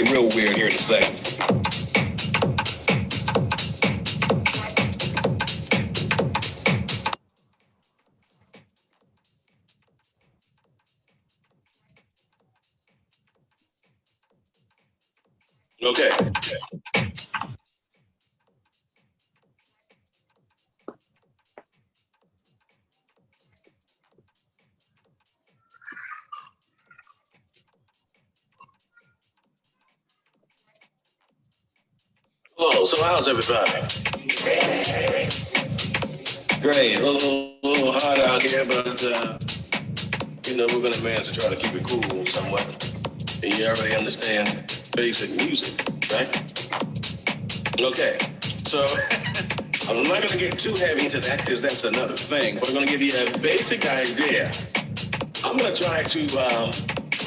get real weird here in a second. Okay. Hello, so how's everybody? Great, a little hot out here, but we're gonna manage to try to keep it cool somewhat. And you already understand basic music, right? Okay, so I'm not gonna get too heavy into that because that's another thing, but I'm gonna give you a basic idea. I'm gonna try to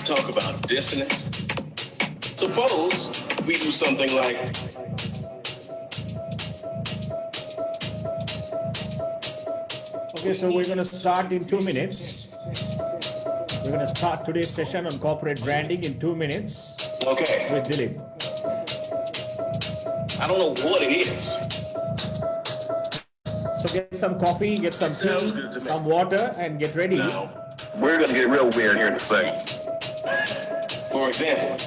talk about dissonance. Suppose we do something like, okay, so we're going to start in 2 minutes. We're going to start today's session on corporate branding in 2 minutes. Okay. With Dilip. I don't know what it is. So get some coffee, get some tea, some water, and get ready. Now, we're going to get real weird here in a second. For example,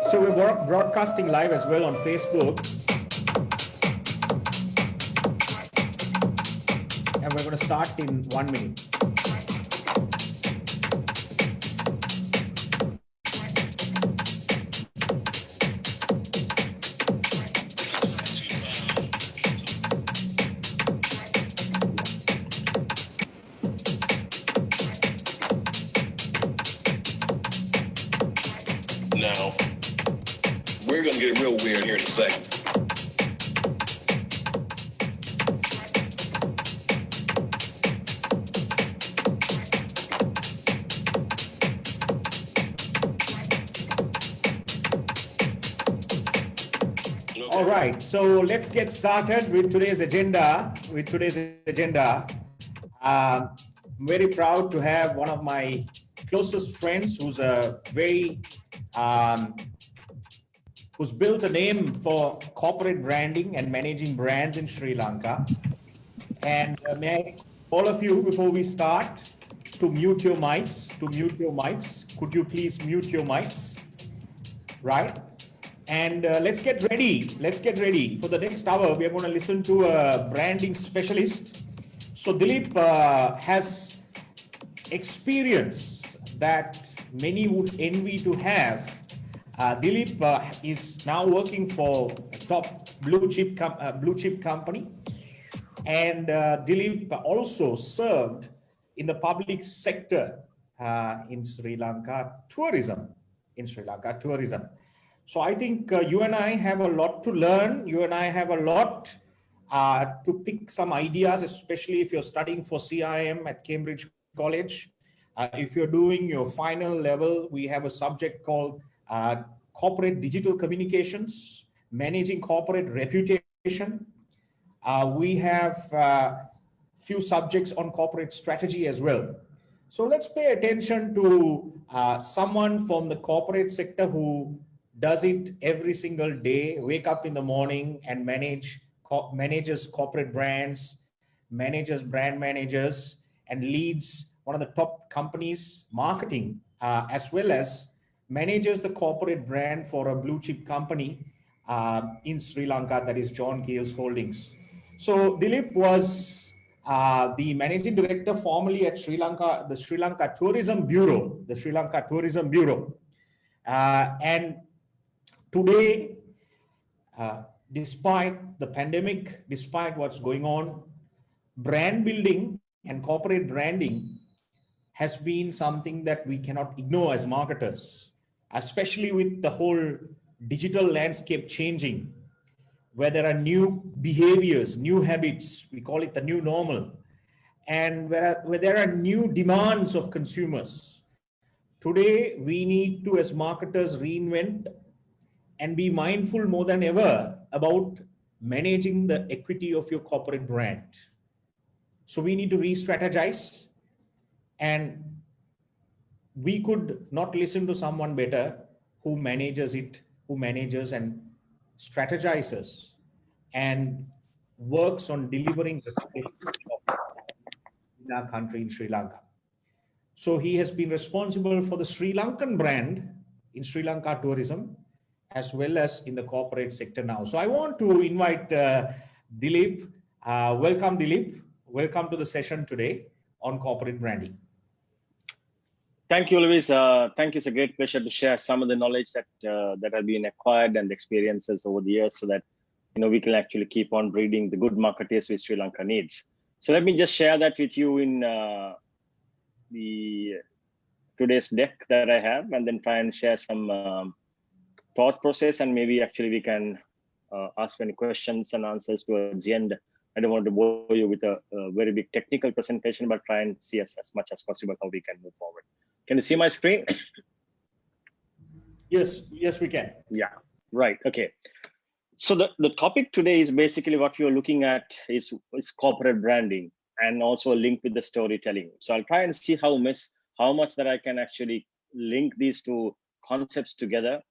so we're broadcasting live as well on Facebook. And we're going to start in 1 minute. now, we're going to get real weird here in a second. All right, so let's get started with today's agenda. I'm very proud to have one of my closest friends who's a very who's built a name for corporate branding and managing brands in Sri Lanka. And may I, all of you, before we start, to mute your mics, Could you please mute your mics? Right? And let's get ready. For the next hour, we are going to listen to a branding specialist. So Dilip has experience that many would envy to have. Dilip is now working for a top blue chip company, and Dilip also served in the public sector in Sri Lanka tourism. So I think you and I have a lot to learn. You and I have a lot to pick some ideas, especially if you're studying for CIM at Cambridge College. If you're doing your final level, we have a subject called corporate digital communications, managing corporate reputation. We have few subjects on corporate strategy as well. So let's pay attention to someone from the corporate sector who does it every single day, wake up in the morning and manages corporate brands, manages brand managers, and leads one of the top companies marketing, as well as manages the corporate brand for a blue chip company in Sri Lanka, that is John Keel's Holdings. So Dilip was the managing director formerly at the Sri Lanka Tourism Bureau, and today, despite the pandemic, despite what's going on, brand building and corporate branding has been something that we cannot ignore as marketers, especially with the whole digital landscape changing, where there are new behaviors, new habits, we call it the new normal, and where there are new demands of consumers. Today, we need to, as marketers, reinvent and be mindful more than ever about managing the equity of your corporate brand. So we need to re-strategize, and we could not listen to someone better who manages it, who manages and strategizes and works on delivering reputation in our country, in Sri Lanka. So he has been responsible for the Sri Lankan brand in Sri Lanka tourism, as well as in the corporate sector now. So I want to invite Dilip. Welcome, Dilip. Welcome to the session today on corporate branding. Thank you, Louise. Thank you. It's a great pleasure to share some of the knowledge that that have been acquired and experiences over the years, so that we can actually keep on breeding the good marketers which Sri Lanka needs. So let me just share that with you in the today's deck that I have, and then try and share some thought process, and maybe actually we can ask any questions and answers towards the end. I don't want to bore you with a very big technical presentation, but try and see as much as possible how we can move forward. Can you see my screen? Yes, we can. Yeah, right. Okay. So the topic today is basically what you're looking at is corporate branding, and also a link with the storytelling. So I'll try and see how much that I can actually link these two concepts together,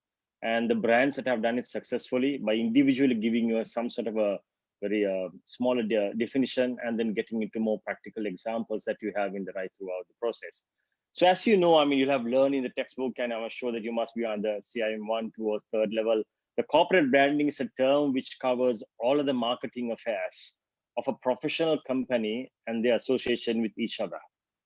and the brands that have done it successfully by individually giving you some sort of a very smaller definition, and then getting into more practical examples that you have in the right throughout the process. So as you know, I mean, you have learned in the textbook, and I'm sure that you must be on the CIM 1, 2, or 3rd level. The corporate branding is a term which covers all of the marketing affairs of a professional company and their association with each other.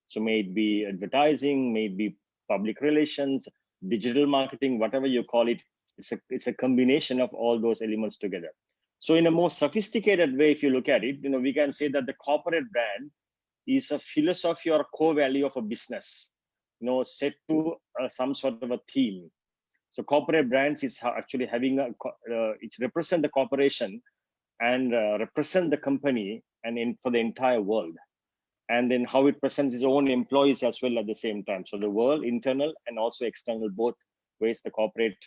So may it be advertising, may it be public relations, digital marketing, whatever you call it, it's a combination of all those elements together. So in a more sophisticated way, if you look at it, we can say that the corporate brand is a philosophy or a core value of a business, set to some sort of a theme. So corporate brands is actually having it represent the corporation and represent the company and for the entire world, and then how it presents its own employees as well at the same time. So the world, internal and also external, both ways the corporate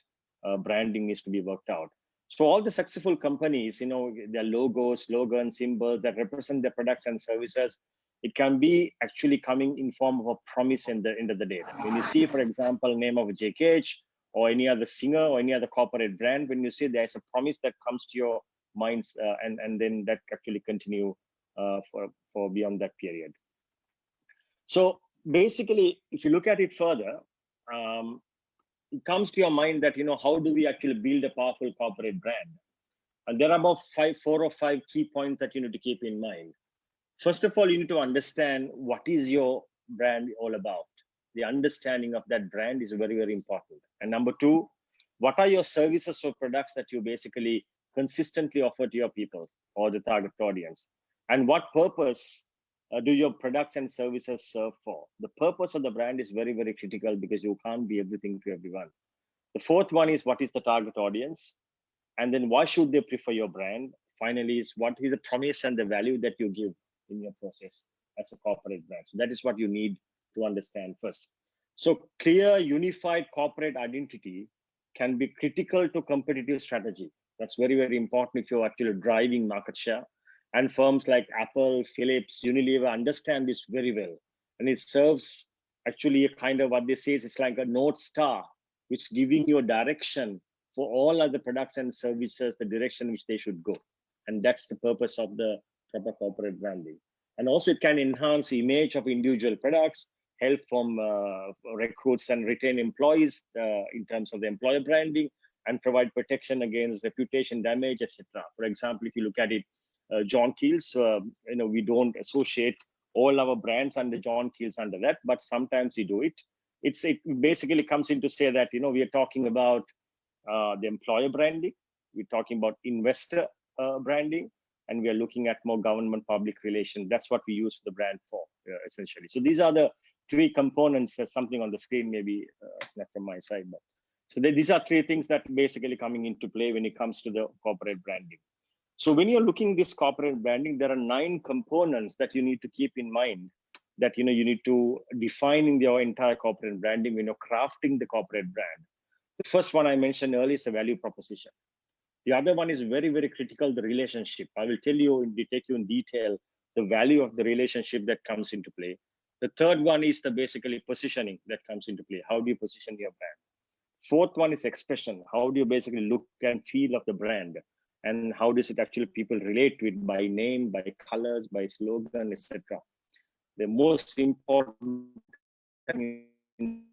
branding needs to be worked out. So all the successful companies, their logos, slogans, symbols that represent their products and services, it can be actually coming in form of a promise in the end of the day. When you see, for example, name of JKH or any other singer or any other corporate brand, when you see there's a promise that comes to your minds, and then that actually continue for beyond that period. So basically, if you look at it further, it comes to your mind that, how do we actually build a powerful corporate brand? And there are about 4 or 5 key points that you need to keep in mind. First of all, you need to understand what is your brand all about. The understanding of that brand is very, very important. And number 2, what are your services or products that you basically consistently offer to your people or the target audience? And what purpose do your products and services serve for? The purpose of the brand is very, very critical, because you can't be everything to everyone. The 4th one is, what is the target audience? And then why should they prefer your brand? Finally, is what is the promise and the value that you give in your process as a corporate brand? So that is what you need to understand first. So clear, unified corporate identity can be critical to competitive strategy. That's very, very important if you're actually driving market share. And firms like Apple, Philips, Unilever understand this very well. And it serves actually a kind of, what they say is, it's like a North Star, which is giving you a direction for all other products and services, the direction which they should go. And that's the purpose of the proper corporate branding. And also it can enhance the image of individual products, help from recruits and retain employees in terms of the employer branding, and provide protection against reputation damage, etc. For example, if you look at it, John Keel's, we don't associate all our brands under John Keel's under that, but sometimes we do it. It basically comes in to say that, we are talking about the employer branding, we're talking about investor branding, and we are looking at more government public relations. That's what we use the brand for, essentially. So these are the 3 components. There's something on the screen, maybe not from my side, but so these are 3 things that basically coming into play when it comes to the corporate branding. So when you're looking this corporate branding, there are 9 components that you need to keep in mind, that you need to define in your entire corporate branding when you're crafting the corporate brand. The first one I mentioned earlier is the value proposition. The other one is very, very critical, the relationship. I will tell you, take you in detail, the value of the relationship that comes into play. The third one is the basically positioning that comes into play. How do you position your brand? Fourth one is expression. How do you basically look and feel of the brand? And how does it actually people relate to it by name, by colors, by slogan, etc. The most important in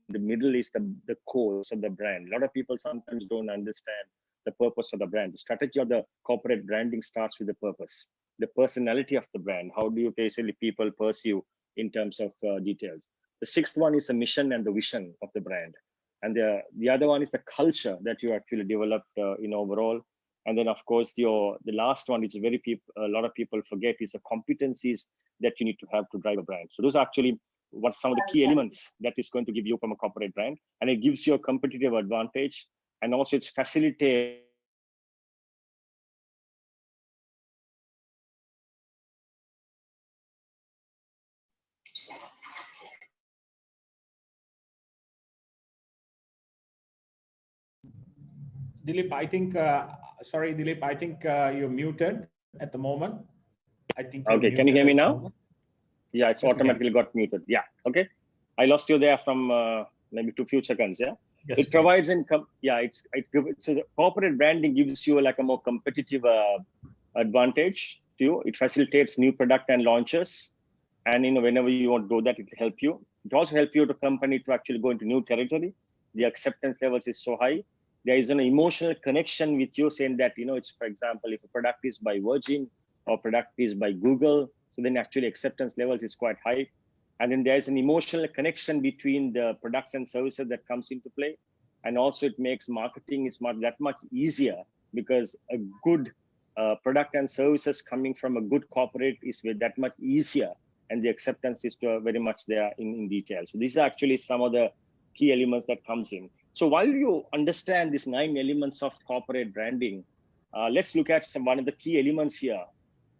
the middle is the cause of the brand. A lot of people sometimes don't understand the purpose of the brand. The strategy of the corporate branding starts with the purpose, the personality of the brand. How do you basically people pursue in terms of details? The sixth one is the mission and the vision of the brand. And the other one is the culture that you actually developed in overall. And then, of course, the last one, which is a lot of people forget, is the competencies that you need to have to drive a brand. So those are actually what some of the key elements that is going to give you from a corporate brand, and it gives you a competitive advantage, and also it's facilitate. Dilip, I think, sorry, Dilip, I think you're muted at the moment. I think. Okay, can you hear me now? Yeah, it's automatically got muted. Yeah, okay. I lost you there from maybe 2 few seconds. Yeah, yes, it provides income. Yeah, it's a corporate branding gives you like a more competitive advantage to you. It facilitates new product and launches, and whenever you want to do that, it will help you. It also helps you to company to actually go into new territory. The acceptance levels is so high. There is an emotional connection with you, saying that it's, for example, if a product is by Virgin or product is by Google, so then actually acceptance levels is quite high. And then there's an emotional connection between the products and services that comes into play. And also it makes marketing is not that much easier, because a good product and services coming from a good corporate is that much easier, and the acceptance is very much there in detail. So these are actually some of the key elements that comes in. So while you understand these 9 elements of corporate branding, let's look at one of the key elements here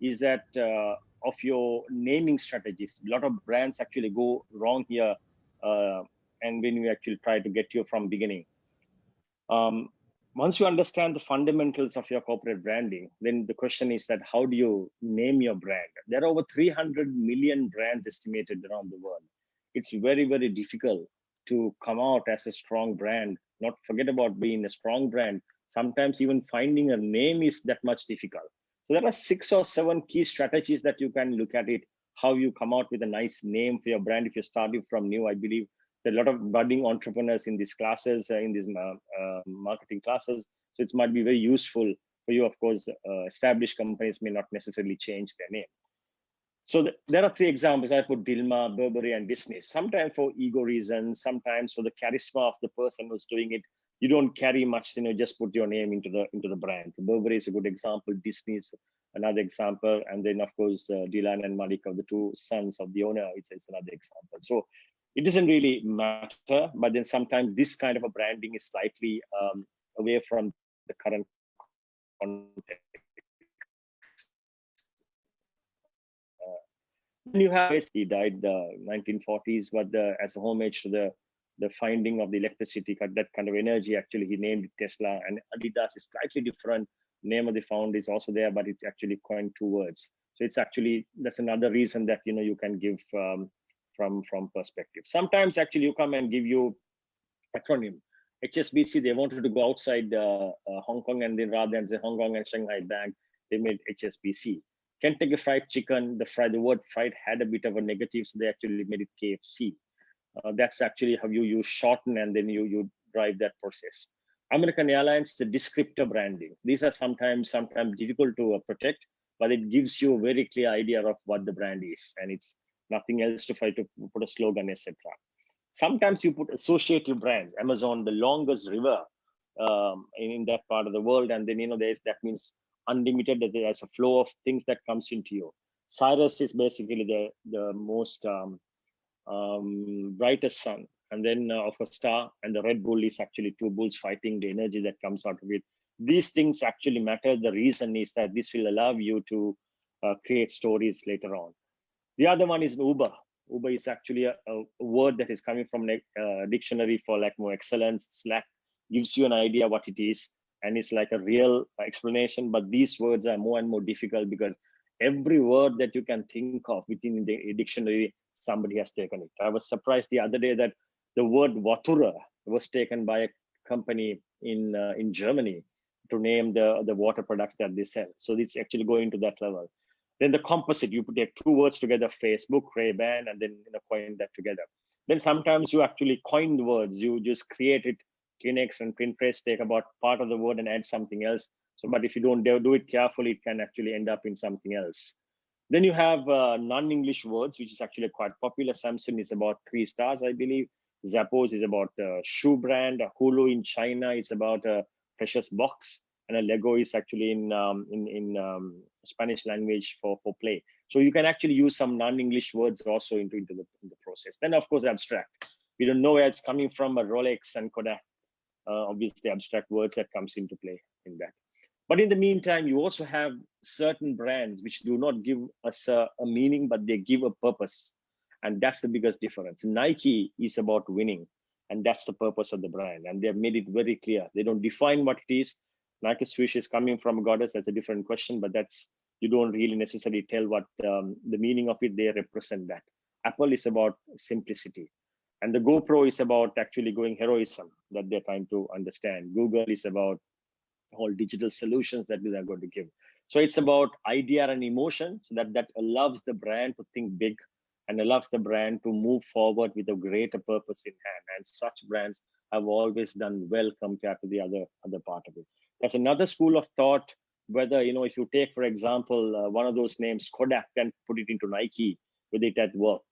is that of your naming strategies. A lot of brands actually go wrong here, and when we actually try to get you from beginning. Once you understand the fundamentals of your corporate branding, then the question is that how do you name your brand? There are over 300 million brands estimated around the world. It's very, very difficult to come out as a strong brand. Not forget about being a strong brand. Sometimes even finding a name is that much difficult. So there are 6 or 7 key strategies that you can look at it, how you come out with a nice name for your brand if you're starting from new. I believe there are a lot of budding entrepreneurs in these classes, in these marketing classes. So it might be very useful for you. Of course, established companies may not necessarily change their name. So there are 3 examples. I put Dilmah, Burberry, and Disney. Sometimes for ego reasons, sometimes for the charisma of the person who's doing it. You don't carry much, just put your name into the brand. So Burberry is a good example. Disney is another example, and then of course Dylan and Malik are the 2 sons of the owner. It's another example. So it doesn't really matter, but then sometimes this kind of a branding is slightly away from the current context. You have, he died the 1940s, but as a homage to the finding of the electricity, that kind of energy, actually he named it Tesla. And Adidas is slightly different. Name of the founder is also there, but it's actually coined 2 words. So it's actually, that's another reason that you can give from perspective. Sometimes actually you come and give you acronym. HSBC, they wanted to go outside Hong Kong, and then rather than say Hong Kong and Shanghai Bank, they made HSBC. Kentucky Fried Chicken, the word fried had a bit of a negative, so they actually made it KFC. That's actually how you shorten and then you drive that process. American Airlines is a descriptor branding. These are sometimes difficult to protect, but it gives you a very clear idea of what the brand is, and it's nothing else to try to put a slogan, etc. Sometimes you put associative brands. Amazon, the longest river in that part of the world, and then that means unlimited. That there's a flow of things that comes into you. Cyrus is basically the most brightest sun, and then of a star, and the Red Bull is actually 2 bulls fighting, the energy that comes out of it. These things actually matter. The reason is that this will allow you to create stories later on. The other one is Uber. Uber is actually a word that is coming from a dictionary for like more excellence. Slack gives you an idea what it is, and it's like a real explanation. But these words are more and more difficult because every word that you can think of within the dictionary, somebody has taken it. I was surprised the other day that the word Vatura was taken by a company in Germany to name the water products that they sell. So it's actually going to that level. Then the composite, you take two words together, Facebook, Ray-Ban, and then coin that together. Then sometimes you actually coin the words. You just create it. Kleenex and Pinterest take about part of the word and add something else. So, but if you don't do it carefully, it can actually end up in something else. Then you have non-English words, which is actually quite popular. Samsung is about 3 stars, I believe. Zappos is about a shoe brand. Hulu in China is about a precious box, and a Lego is actually in Spanish language for play. So you can actually use some non-English words also into the process. Then of course abstract. We don't know where it's coming from, but Rolex and Kodak, obviously abstract words that comes into play in that. But in the meantime, you also have certain brands which do not give us a meaning, but they give a purpose. And that's the biggest difference. Nike is about winning, and that's the purpose of the brand. And they've made it very clear. They don't define what it is. Nike Swish is coming from a goddess. That's a different question, but you don't really necessarily tell what the meaning of it. They represent that. Apple is about simplicity. And the GoPro is about actually going heroism that they're trying to understand. Google is about all digital solutions that we are going to give. So it's about idea and emotion, so that allows the brand to think big and allows the brand to move forward with a greater purpose in hand. And such brands have always done well compared to the other part of it. That's another school of thought, whether, if you take, for example, one of those names, Kodak, and put it into Nike, whether it had worked,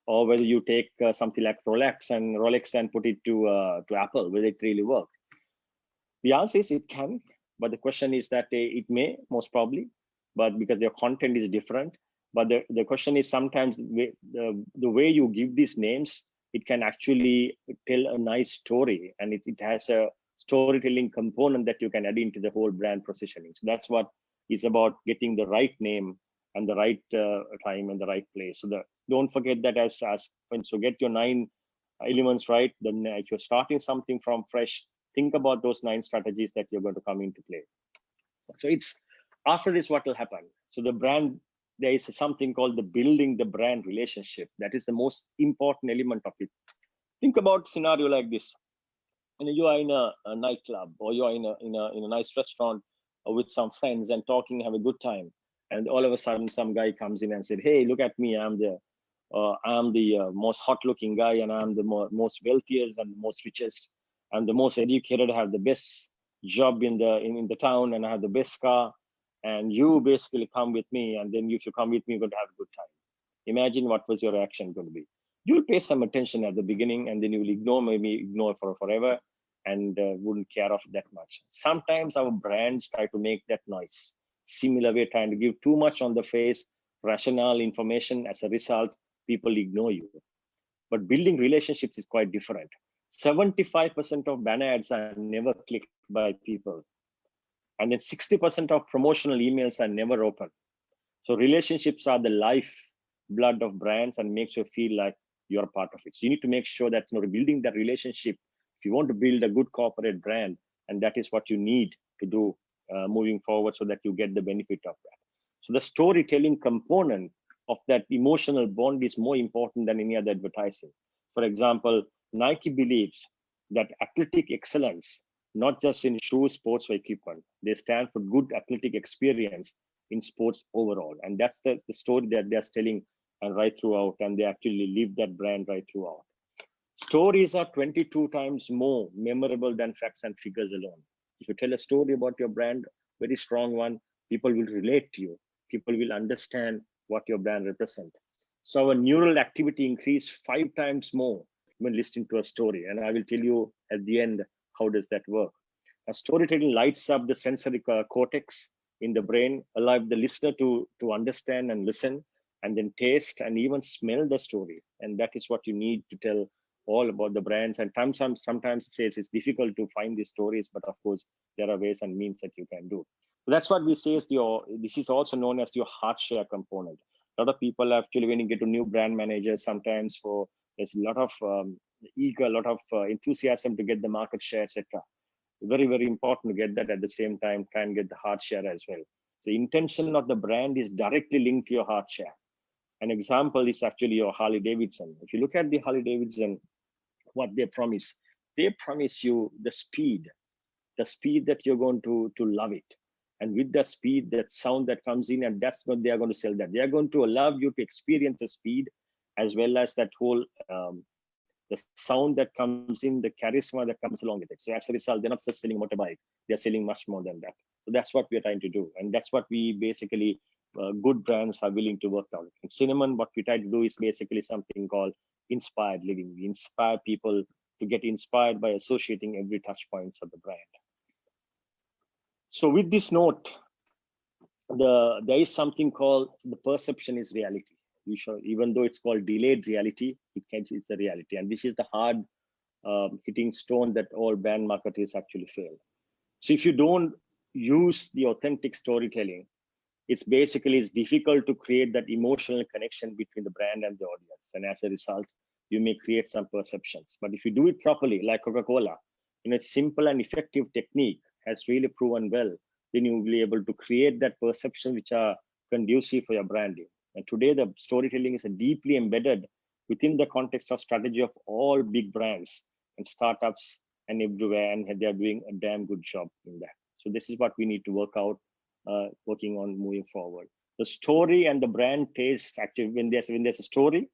or whether you take something like Rolex and put it to Apple, whether it really worked. The answer is it can, but the question is that it may, most probably, but because their content is different. But the question is sometimes the way you give these names, it can actually tell a nice story, and it has a storytelling component that you can add into the whole brand positioning. So that's what is about, getting the right name and the right time and the right place. So don't forget that so get your 9 elements right. Then if you're starting something from fresh, think about those 9 strategies that you're going to come into play. So it's after this, what will happen? So the brand, there is something called the building the brand relationship. That is the most important element of it. Think about scenario like this. You are in a nightclub, or you are in a nice restaurant with some friends and talking, have a good time. And all of a sudden, some guy comes in and said, "Hey, look at me. I'm the most hot-looking guy, and I'm the most wealthiest and most richest. I'm the most educated. I have the best job in the town, and I have the best car. And you basically come with me. And then if you come with me, you're going to have a good time." Imagine what was your reaction going to be. You'll pay some attention at the beginning, and then you will maybe ignore for forever, and wouldn't care of that much. Sometimes our brands try to make that noise. Similar way, trying to give too much on the face, rational information. As a result, people ignore you. But building relationships is quite different. 75% of banner ads are never clicked by people. And then 60% of promotional emails are never opened. So relationships are the lifeblood of brands, and makes you feel like you're part of it. So you need to make sure that building that relationship, if you want to build a good corporate brand, and that is what you need to do moving forward, so that you get the benefit of that. So the storytelling component of that emotional bond is more important than any other advertising. For example, Nike believes that athletic excellence, not just in shoes, sports, or equipment, they stand for good athletic experience in sports overall. And that's the story that they're telling and right throughout, and they actually live that brand right throughout. Stories are 22 times more memorable than facts and figures alone. If you tell a story about your brand, very strong one, people will relate to you. People will understand what your brand represents. So our neural activity increased 5 times more when listening to a story. And I will tell you at the end, how does that work? Storytelling lights up the sensory cortex in the brain, allow the listener to understand and listen, and then taste and even smell the story. And that is what you need to tell all about the brands. And sometimes it says it's difficult to find these stories, but of course there are ways and means that you can do. So that's what we say is this is also known as your heart share component. A lot of people actually, when you get to new brand managers, sometimes there's a lot of eager, a lot of enthusiasm to get the market share, etc. Very, very important to get that. At the same time, try and get the heart share as well. So intention of the brand is directly linked to your heart share. An example is actually your Harley Davidson. If you look at the Harley Davidson, what they promise you the speed that you're going to love it. And with that speed, that sound that comes in, and that's what they are going to sell that. They are going to allow you to experience the speed as well as that whole, the sound that comes in, the charisma that comes along with it. So as a result, they're not just selling a motorbike, they're selling much more than that. So that's what we're trying to do. And that's what we basically, good brands are willing to work on. In Cinnamon, what we try to do is basically something called inspired living. We inspire people to get inspired by associating every touch points of the brand. So with this note, there is something called the perception is reality. Even though it's called delayed reality, it's the reality. And this is the hard hitting stone that all brand marketers actually fail. So if you don't use the authentic storytelling, it's difficult to create that emotional connection between the brand and the audience. And as a result, you may create some perceptions. But if you do it properly, like Coca-Cola, it's simple and effective technique has really proven well, then you will be able to create that perception which are conducive for your branding. And today, the storytelling is deeply embedded within the context of strategy of all big brands and startups and everywhere, and they're doing a damn good job in that. So this is what we need to working on moving forward. The story and the brand taste, actually, when there's a story,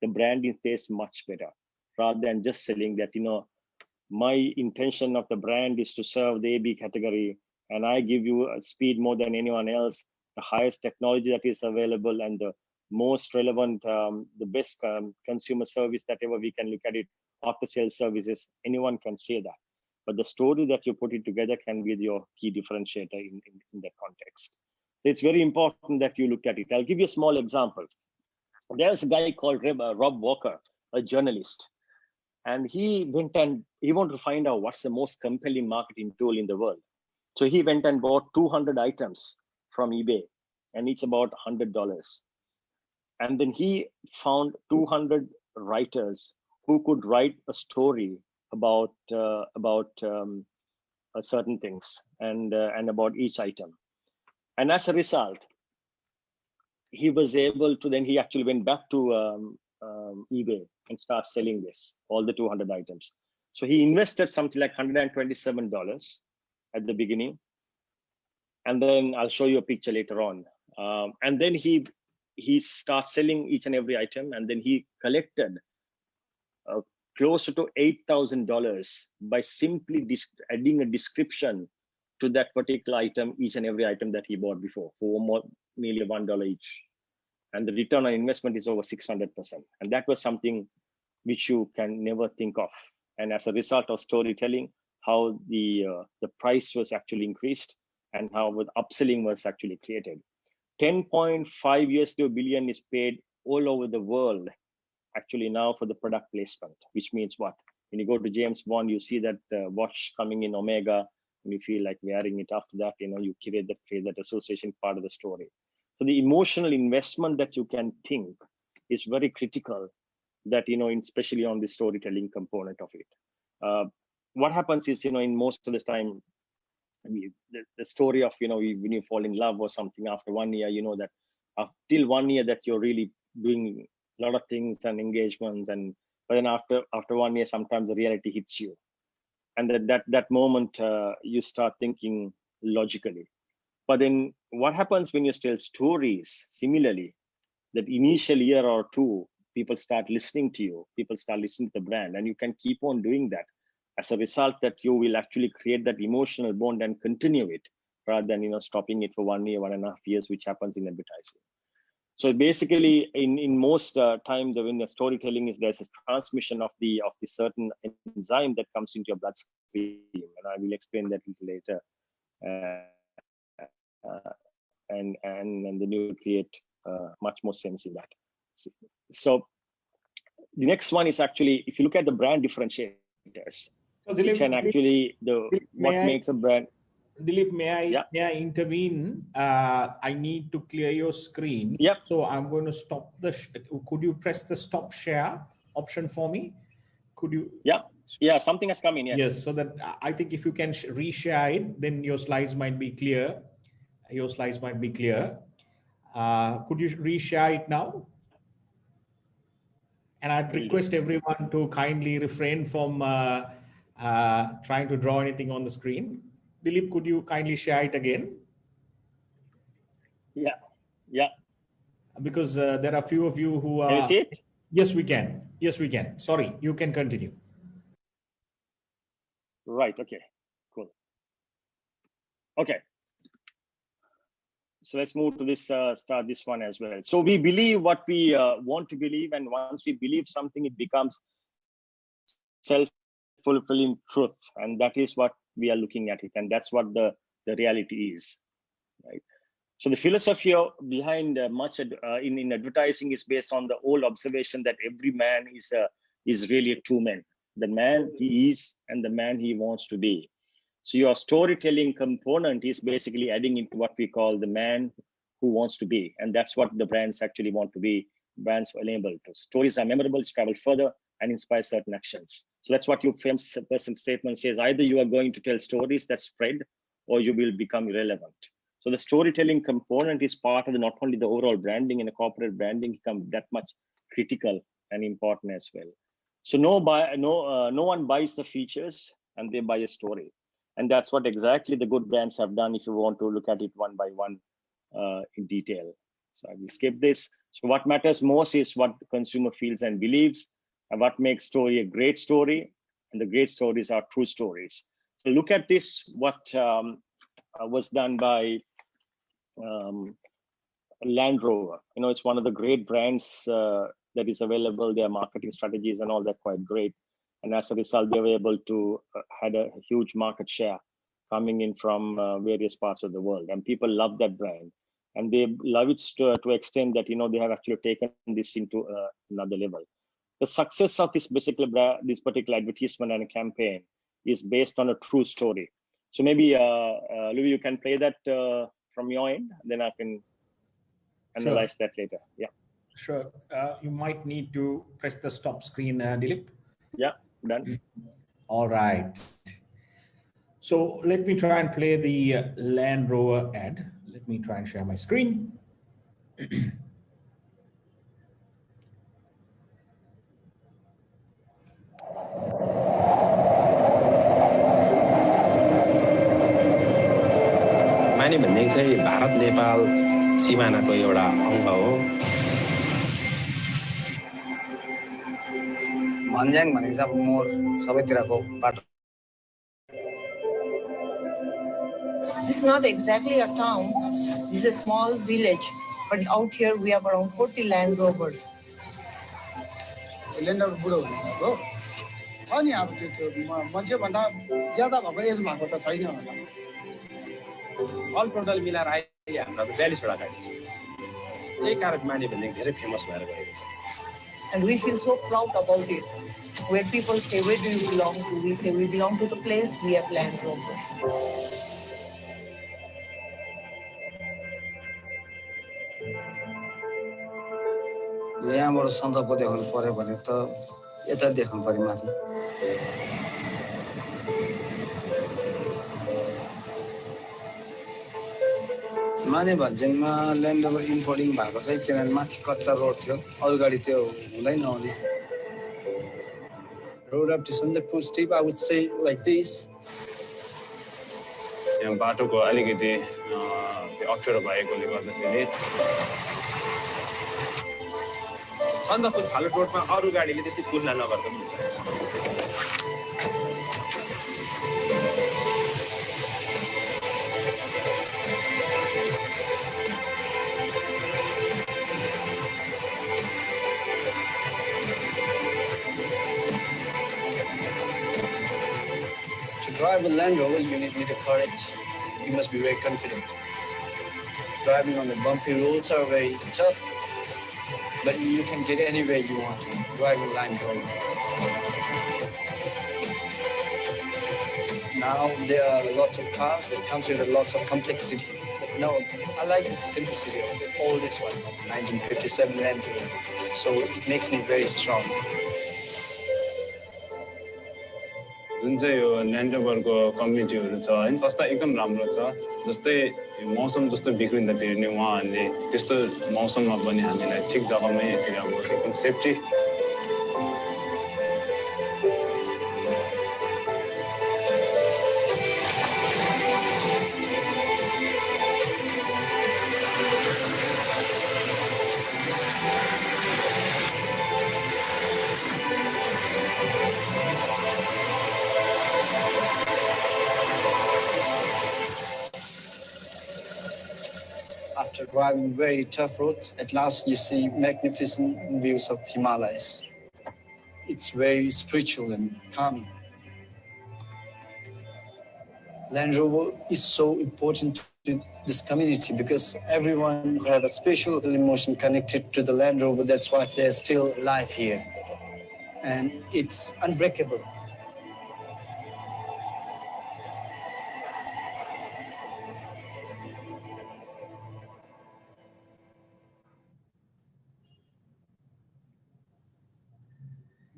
the branding tastes much better, rather than just selling that, my intention of the brand is to serve the AB category, and I give you a speed more than anyone else, the highest technology that is available, and the most relevant, the best consumer service that ever we can look at it, after sales services. Anyone can say that. But the story that you put it together can be your key differentiator in that context. So it's very important that you look at it. I'll give you a small example. There's a guy called Rob Walker, a journalist. And he wanted to find out what's the most compelling marketing tool in the world. So he went and bought 200 items from eBay, and it's about $100. And then he found 200 writers who could write a story about certain things and about each item. And as a result, he was able to, then he actually went back to eBay and start selling all the 200 items. So he invested something like $127 at the beginning. And then I'll show you a picture later on. And then he starts selling each and every item. And then he collected closer to $8,000 by simply adding a description to that particular item, each and every item that he bought before, for nearly $1 each. And the return on investment is over 600%. And that was something which you can never think of. And as a result of storytelling, how the price was actually increased and how the upselling was actually created. 10.5 billion is paid all over the world actually now for the product placement, which means what? When you go to James Bond, you see that watch coming in Omega, and you feel like wearing it. After that, you create that association part of the story. So the emotional investment that you can think is very critical, that, especially on the storytelling component of it. What happens is, in most of the time, the story of, when you fall in love or something, after 1 year, that till 1 year that you're really doing a lot of things and engagements, but then after 1 year, sometimes the reality hits you. And that moment, you start thinking logically. But then what happens when you tell stories similarly, that initial year or two, people start listening to you, people start listening to the brand, and you can keep on doing that. As a result, that you will actually create that emotional bond and continue it, rather than, stopping it for 1 year, 1.5 years, which happens in advertising. So basically, in most time, when the storytelling is, there's a transmission of the certain enzyme that comes into your bloodstream, and I will explain that a little later. And then you create much more sense in that. So the next one is actually, if you look at the brand differentiators, so Dilip, which can actually what makes a brand. Dilip, may I intervene? I need to clear your screen. Yep. So I'm going to stop could you press the stop share option for me? Could you? Yeah. Yeah, something has come in, yes. Yes, so that I think if you can reshare it, then your slides might be clear. Your slides might be clear. Could you reshare it now? And I'd request everyone to kindly refrain from trying to draw anything on the screen. Dilip, could you kindly share it again? Yeah. Because there are a few of you who are... Can you see it? Yes, we can. Yes, we can. Sorry, you can continue. Right, okay, cool. Okay. So let's move to this, start this one as well. So we believe what we want to believe, and once we believe something, it becomes self-fulfilling truth, and that is what we are looking at it, and that's what the reality is, right? So the philosophy behind much in advertising is based on the old observation that every man is really a true man, the man he is and the man he wants to be. So your storytelling component is basically adding into what we call the man who wants to be, and that's what the brands actually want to be. Brands are enabled to. Stories are memorable, travel further, and inspire certain actions. So that's what your famous person statement says. Either you are going to tell stories that spread, or you will become irrelevant. So the storytelling component is part of not only the overall branding, and the corporate branding become that much critical and important as well. So no one buys the features, and they buy a story. And that's what exactly the good brands have done, if you want to look at it one by one in detail. So I will skip this. So what matters most is what the consumer feels and believes, and what makes story a great story. And the great stories are true stories. So look at this, what was done by Land Rover. You know, it's one of the great brands that is available. Their marketing strategies and all that quite great. And as a result, they were able to had a huge market share coming in from various parts of the world. And people love that brand. And they love it to extent that, you know, they have actually taken this into another level. The success of this particular advertisement and campaign is based on a true story. So maybe, Lewie, you can play that from your end, then I can analyze that later. Yeah. Sure. You might need to press the stop screen, Dilip. Yeah, done. All right. So let me try and play the Land Rover ad. Let me try and share my screen. माने भन्ने चाहिँ भारत नेपाल सीमानाको एउटा अङ्ग हो भन्ज्याङ भनेको चाहिँ अब मोर सबैतिरको बाटो This is not exactly a town, this is a small village, but out here we have around 40 Land Rovers. Land Rover बुढो हुनुभएको अनि अब त्यो मान्छेभन्दा ज्यादा भएको एज भएको त छैन होला अल टोटल मिलाएर अहिले हाम्रो 42 वटा गाडी छ त्यही कारण माने भन्ने धेरै फेमस भएर गएको छ And we feel so proud about it. Where people say, where do you belong to? We say, we belong to the place, we have Land Rovers. यहाँबाट सन्दकपू देख्नु पर्यो भने त यता देख्नु पर्यो माथि माने भन्ज्याङमा ल्यान्ड रोभर इम्पोर्टिङ भएको चाहिँ किनभने माथि कच्चा रोड थियो अरू गाडी त्यो हुँदैन अनि road up to Sandakpur steep, I would say like this. यहाँ बाटोको अलिकति त्यो अप्ठ्यारो भएकोले गर्दाखेरि सन्दकपू फालुट रोडमा अरू गाडीले त्यति तुलना नगर्दा पनि हुन्छ To drive a Land Rover, you need little courage. You must be very confident. Driving on the bumpy roads are very tough, but you can get anywhere you want to drive a Land Rover. Now there are lots of cars that comes with lots of complexity. But no, I like the simplicity of it. All this one, 1957 Land Rover. So it makes me very strong. जुन चाहिँ यो land रोभरको कम्युनिटीहरू छ हैन संस्था एकदम राम्रो छ जस्तै मौसम जस्तो बिग्रिँदाखेरि नि उहाँहरूले त्यस्तो मौसममा पनि हामीलाई ठिक जग्गामै यसरी अब एकदम safety After driving very tough roads, at last you see magnificent views of Himalayas. It's very spiritual and calming. Land Rover is so important to this community because everyone who have a special emotion connected to the Land Rover, that's why they're still alive here. And it's unbreakable.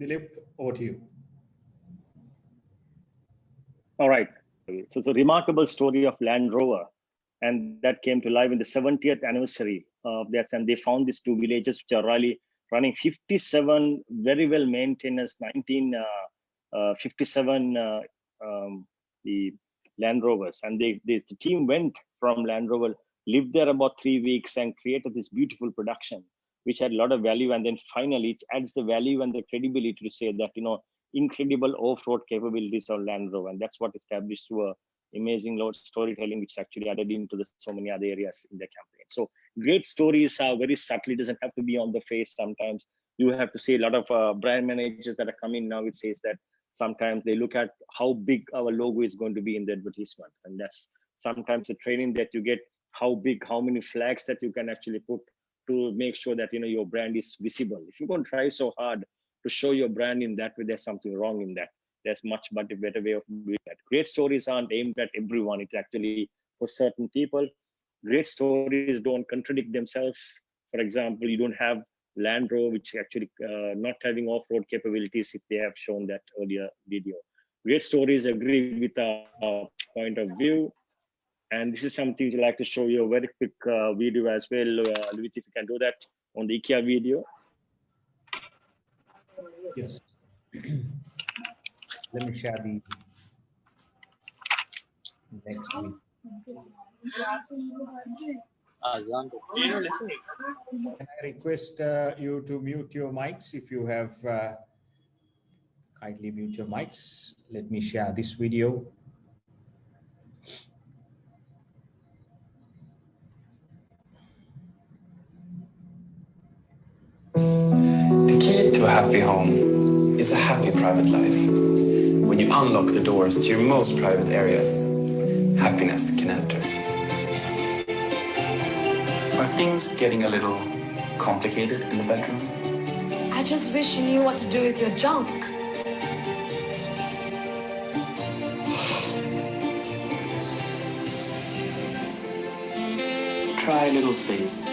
Dilip, over to you. All right. So it's a remarkable story of Land Rover, and that came to life in the 70th anniversary of that. And they found these two villages which are really running 57 very well maintained 1957 the Land Rovers. And the team went from Land Rover, lived there about 3 weeks, and created this beautiful production, which had a lot of value. And then finally, it adds the value and the credibility to say that, you know, incredible off-road capabilities of Land Rover, and that's what established through a amazing load storytelling, which actually added into so many other areas in the campaign. So great stories are very subtle. It doesn't have to be on the face. Sometimes you have to see a lot of brand managers that are coming now. It says that sometimes they look at how big our logo is going to be in the advertisement, and that's sometimes the training that you get, how big, how many flags that you can actually put to make sure that, you know, your brand is visible. If you're going to try so hard to show your brand in that way, there's something wrong in that. There's much better way of doing that. Great stories aren't aimed at everyone. It's actually for certain people. Great stories don't contradict themselves. For example, you don't have Land Rover, which actually not having off-road capabilities, if they have shown that earlier video. Great stories agree with our point of view. And this is something I'd like to show you a very quick video as well. Lewie, if you can do that on the IKEA video. Yes. Let me share the next video. Can I request you to mute your mics if you have kindly mute your mics. Let me share this video. The key to a happy home is a happy private life. When you unlock the doors to your most private areas, happiness can enter. Are things getting a little complicated in the bedroom? I just wish you knew what to do with your junk. Try a little space.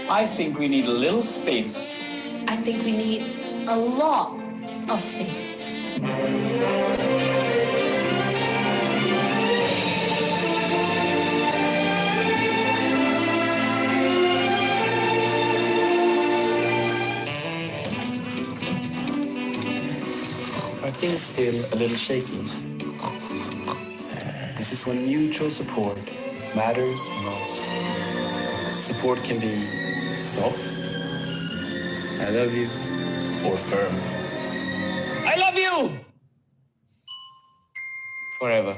I think we need a little space. I think we need a lot of space. Are things still a little shaky? This is when mutual support matters most. Support can be soft, I love you, or firm. I love you! Forever.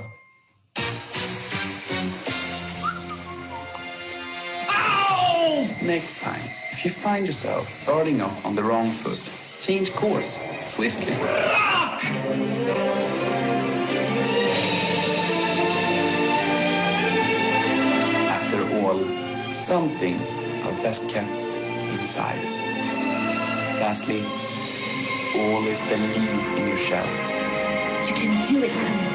Ow! Next time, if you find yourself starting off on the wrong foot, change course swiftly. After all, some things are best kept inside. Lastly, always believe in yourself. You can do it, honey.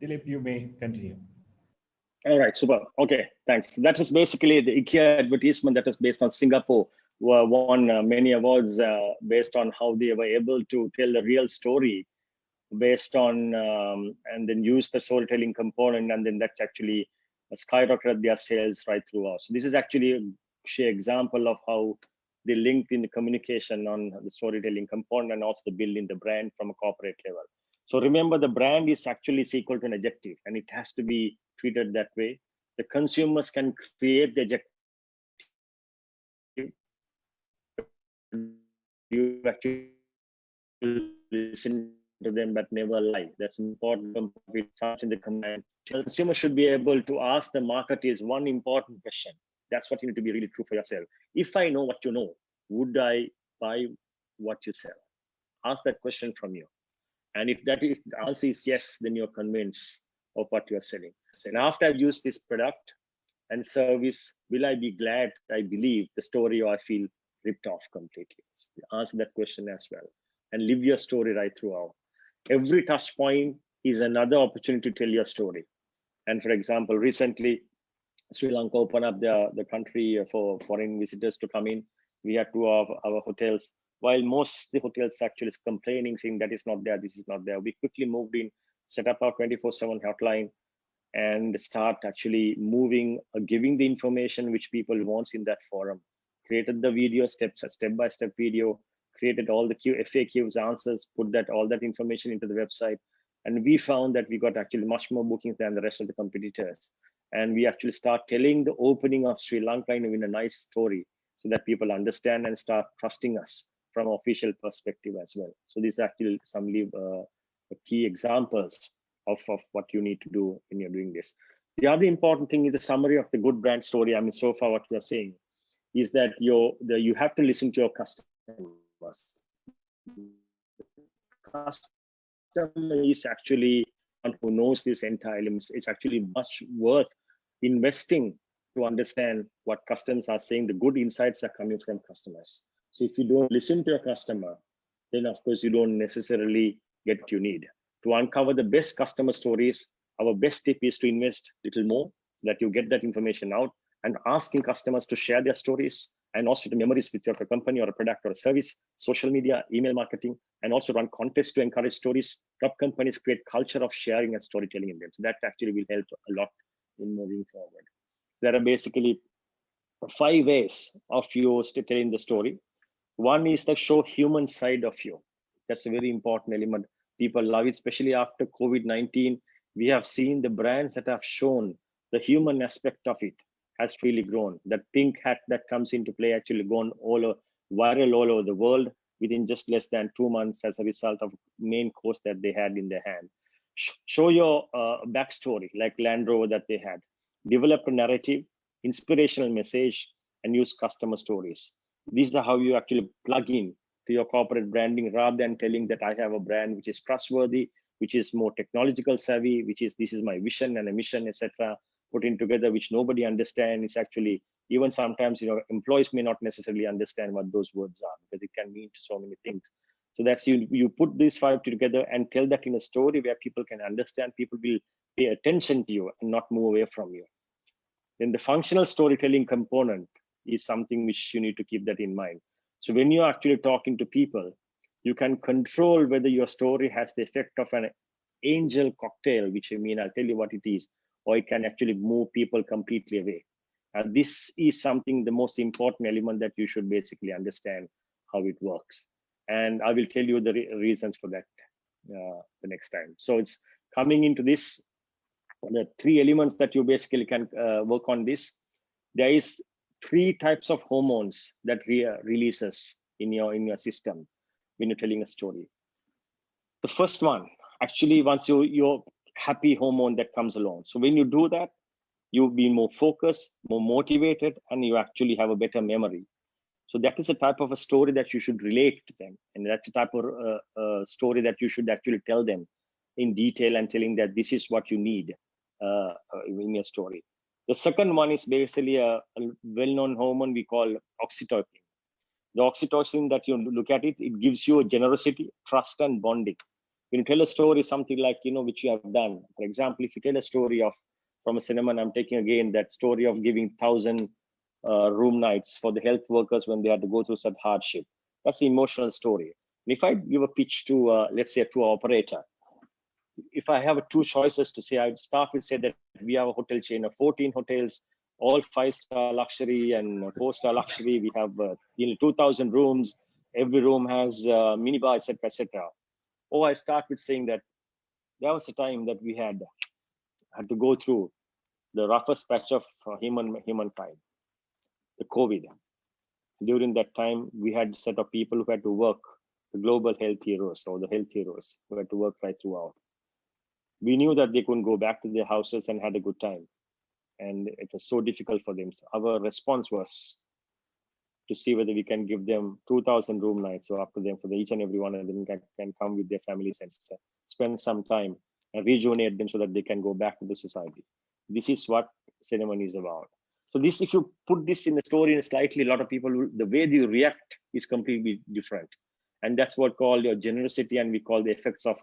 Dilip, you may continue. All right, super. Okay, thanks. That was basically the IKEA advertisement that was based on Singapore, who won many awards based on how they were able to tell the real story based on, and then use the storytelling component, and then that's actually skyrocketed their sales right throughout. So this is actually a sheer example of how they linked in the communication on the storytelling component and also the building the brand from a corporate level. So remember, the brand is actually equal to an adjective, and it has to be treated that way. The consumers can create the adjective. You actually listen to them but never lie. That's important. In the command. Consumers should be able to ask the marketers one important question. That's what you need to be really true for yourself. If I know what you know, would I buy what you sell? Ask that question from you. And if that is the answer is yes, then you're convinced of what you're selling. And after I've used this product and service, will I be glad I believe the story, or I feel ripped off completely? Answer that question as well, and live your story right throughout. Every touch point is another opportunity to tell your story. And for example, recently, Sri Lanka opened up the country for foreign visitors to come in. We had two of our hotels. While most the hotels actually is complaining, saying that is not there, this is not there, we quickly moved in, set up our 24/7 hotline, and start actually moving, giving the information which people wants in that forum. Created the video step-by-step video, created all the FAQs, answers, put all that information into the website. And we found that we got actually much more bookings than the rest of the competitors. And we actually start telling the opening of Sri Lanka in a nice story, so that people understand and start trusting us from an official perspective as well. So these are actually some key examples of what you need to do when you're doing this. The other important thing is the summary of the good brand story. I mean, so far what you're saying is that you have to listen to your customers. Customer is actually one who knows this entire element. It's actually much worth investing to understand what customers are saying. The good insights are coming from customers. So if you don't listen to your customer, then of course you don't necessarily get what you need. To uncover the best customer stories, our best tip is to invest a little more, so that you get that information out, and asking customers to share their stories, and also the memories with your company or a product or a service, social media, email marketing, and also run contests to encourage stories. Top companies create culture of sharing and storytelling in them. So that actually will help a lot in moving forward. There are basically 5 ways of you telling the story. One is the show human side of you. That's a very important element. People love it, especially after COVID-19. We have seen the brands that have shown the human aspect of it has really grown. That pink hat that comes into play actually gone viral all over the world within just less than 2 months as a result of main course that they had in their hand. Show your backstory, like Land Rover that they had. Develop a narrative, inspirational message, and use customer stories. These are how you actually plug in to your corporate branding, rather than telling that I have a brand which is trustworthy, which is more technological savvy, which is this is my vision and a mission, etc. Put in together, which nobody understands. It's actually, even sometimes, employees may not necessarily understand what those words are, because it can mean so many things. So that's you put these 5 together and tell that in a story where people can understand. People will pay attention to you and not move away from you. Then the functional storytelling component is something which you need to keep that in mind. So when you're actually talking to people, you can control whether your story has the effect of an angel cocktail, which I'll tell you what it is, or it can actually move people completely away. This is something, the most important element that you should basically understand how it works. And I will tell you the reasons for that the next time. So it's coming into this, the 3 elements that you basically can work on this. There is 3 types of hormones that releases in your system when you're telling a story. The first one, actually, once your happy hormone that comes along. So when you do that, you'll be more focused, more motivated, and you actually have a better memory. So that is a type of a story that you should relate to them. And that's a type of story that you should actually tell them in detail, and telling that this is what you need in your story. The second one is basically a well-known hormone we call oxytocin. The oxytocin that you look at it gives you a generosity, trust, and bonding. When you tell a story, something like, which you have done. For example, if you tell a story from a cinema, and I'm taking again that story of giving 1,000 room nights for the health workers when they had to go through such hardship. That's the emotional story. And if I give a pitch to, let's say, to an operator, if I have two choices to say, I'd start with say that we have a hotel chain of 14 hotels, all 5-star luxury and 4-star luxury. We have 2,000 rooms. Every room has minibar, etc., etc. Or I start with saying that there was a time that we had to go through the roughest patch of humankind, the COVID. During that time, we had a set of people who had to work, the global health heroes or the health heroes who had to work right throughout. We knew that they couldn't go back to their houses and had a good time. And it was so difficult for them. So our response was to see whether we can give them 2,000 room nights so up to them for each and every one of them can come with their families and spend some time and rejuvenate them so that they can go back to the society. This is what ceremony is about. So this, if you put this in the story in slightly, a lot of people, the way they react is completely different. And that's what called your generosity, and we call the effects of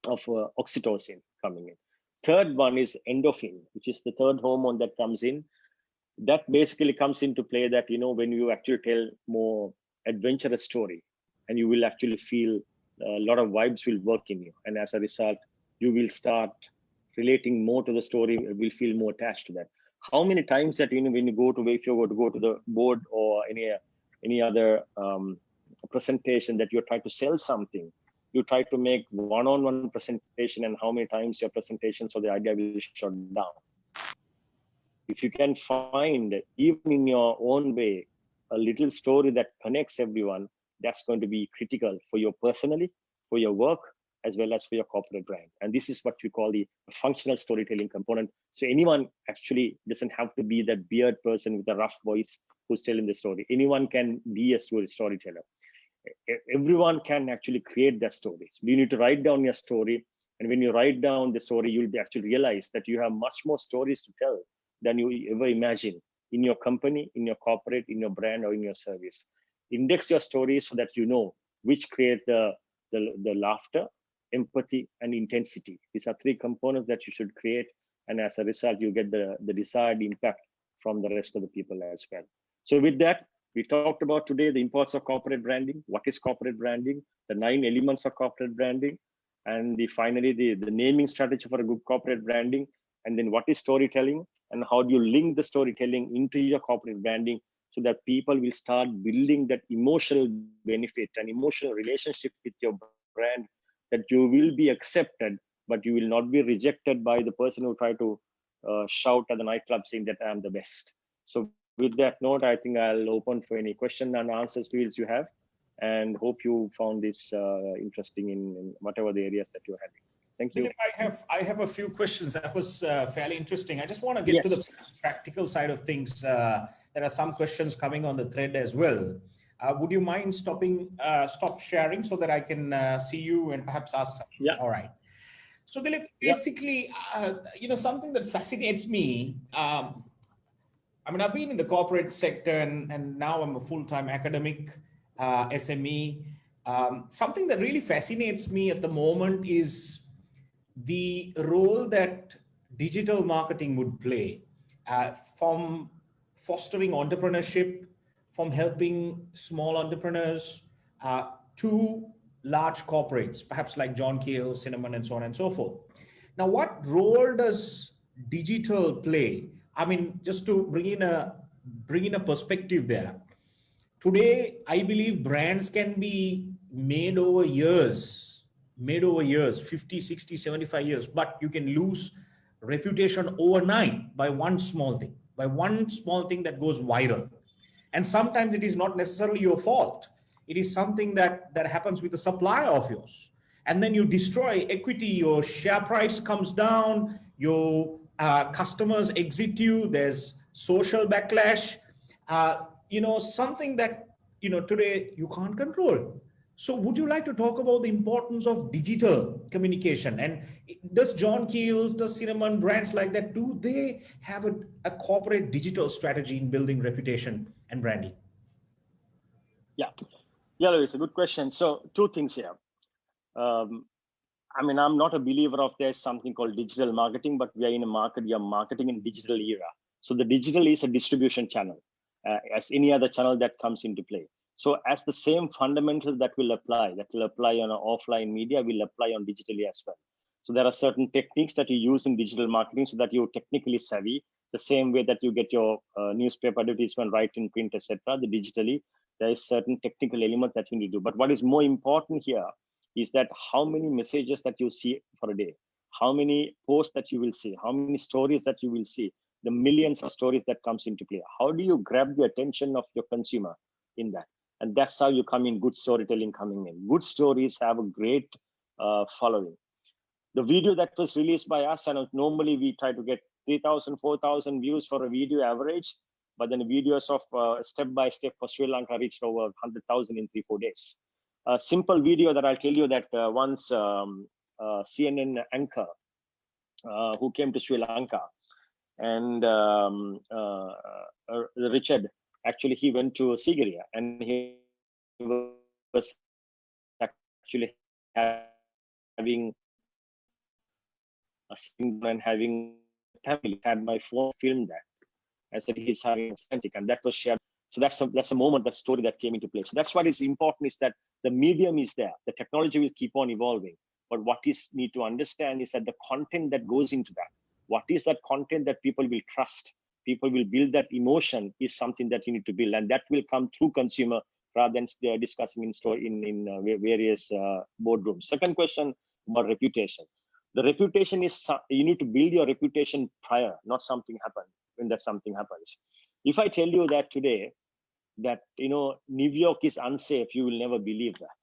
oxytocin coming in. Third one is endorphin, which is the third hormone that comes in. That basically comes into play that, when you actually tell more adventurous story, and you will actually feel a lot of vibes will work in you. And as a result, you will start relating more to the story, will feel more attached to that. How many times that, when you go to, if you're going to go to the board or any other presentation that you're trying to sell something, you try to make one-on-one presentation, and how many times your presentation, so the idea will shut down. If you can find, even in your own way, a little story that connects everyone, that's going to be critical for you personally, for your work, as well as for your corporate brand. And this is what we call the functional storytelling component. So anyone actually doesn't have to be that beard person with a rough voice who's telling the story. Anyone can be a storyteller. Everyone can actually create that story. So you need to write down your story. And when you write down the story, you'll be actually realize that you have much more stories to tell than you ever imagine in your company, in your corporate, in your brand, or in your service. Index your stories so that you know which create the laughter, empathy, and intensity. These are three components that you should create. And as a result, you get the desired impact from the rest of the people as well. So with that, we talked about today the importance of corporate branding. What is corporate branding? The 9 elements of corporate branding. And finally, the naming strategy for a good corporate branding. And then what is storytelling? And how do you link the storytelling into your corporate branding so that people will start building that emotional benefit and emotional relationship with your brand, that you will be accepted, but you will not be rejected by the person who try to shout at the nightclub saying that I'm the best. So with that note, I think I'll open for any question and answers fields you have, and hope you found this interesting in whatever the areas that you're having. Thank you. I have a few questions. That was fairly interesting. I just want to get to the practical side of things. There are some questions coming on the thread as well. Would you mind stop sharing so that I can see you and perhaps ask something? Yeah. All right. So Dilip, basically, something that fascinates me. I mean, I've been in the corporate sector and now I'm a full-time academic SME. Something that really fascinates me at the moment is the role that digital marketing would play from fostering entrepreneurship, from helping small entrepreneurs to large corporates, perhaps like John Keel, Cinnamon, and so on and so forth. Now, what role does digital play? I mean, just to bring in a perspective there. Today, I believe brands can be made over years, 50, 60, 75 years, but you can lose reputation overnight by one small thing that goes viral. And sometimes it is not necessarily your fault. It is something that happens with a supplier of yours. And then you destroy equity, your share price comes down, your customers exit you, there's social backlash, something that, today you can't control. So would you like to talk about the importance of digital communication? And does John Keel's, does Cinnamon, brands like that, do they have a corporate digital strategy in building reputation and branding? Yeah, Louis, a good question. So two things here. I mean, I'm not a believer of there's something called digital marketing, but we are in a market, we are marketing in digital era. So the digital is a distribution channel, as any other channel that comes into play. So as the same fundamentals that will apply on an offline media will apply on digitally as well. So there are certain techniques that you use in digital marketing so that you're technically savvy, the same way that you get your newspaper advertisement right in print, etc. The digitally, there is certain technical element that you need to do. But what is more important here is that how many messages that you see for a day, how many posts that you will see, how many stories that you will see, the millions of stories that comes into play. How do you grab the attention of your consumer in that? And that's how you come in, good storytelling coming in. Good stories have a great following. The video that was released by us, and normally we try to get 3,000, 4,000 views for a video average, but then videos of step by step for Sri Lanka reached over 100,000 in 3-4 days. A simple video that I'll tell you that once CNN anchor who came to Sri Lanka, and Richard, actually he went to Sigiriya and he was actually having a and having family, had my phone filmed that. I said he's having authentic, and that was shared. So that's a moment, that story that came into play. So that's what is important, is that the medium is there, the technology will keep on evolving. But what is need to understand is that the content that goes into that, what is that content that people will trust, people will build that emotion, is something that you need to build, and that will come through consumer rather than discussing in various boardrooms. Second question about reputation. The reputation is, you need to build your reputation prior, not something happen when that something happens. If I tell you that today, that New York is unsafe, you will never believe that.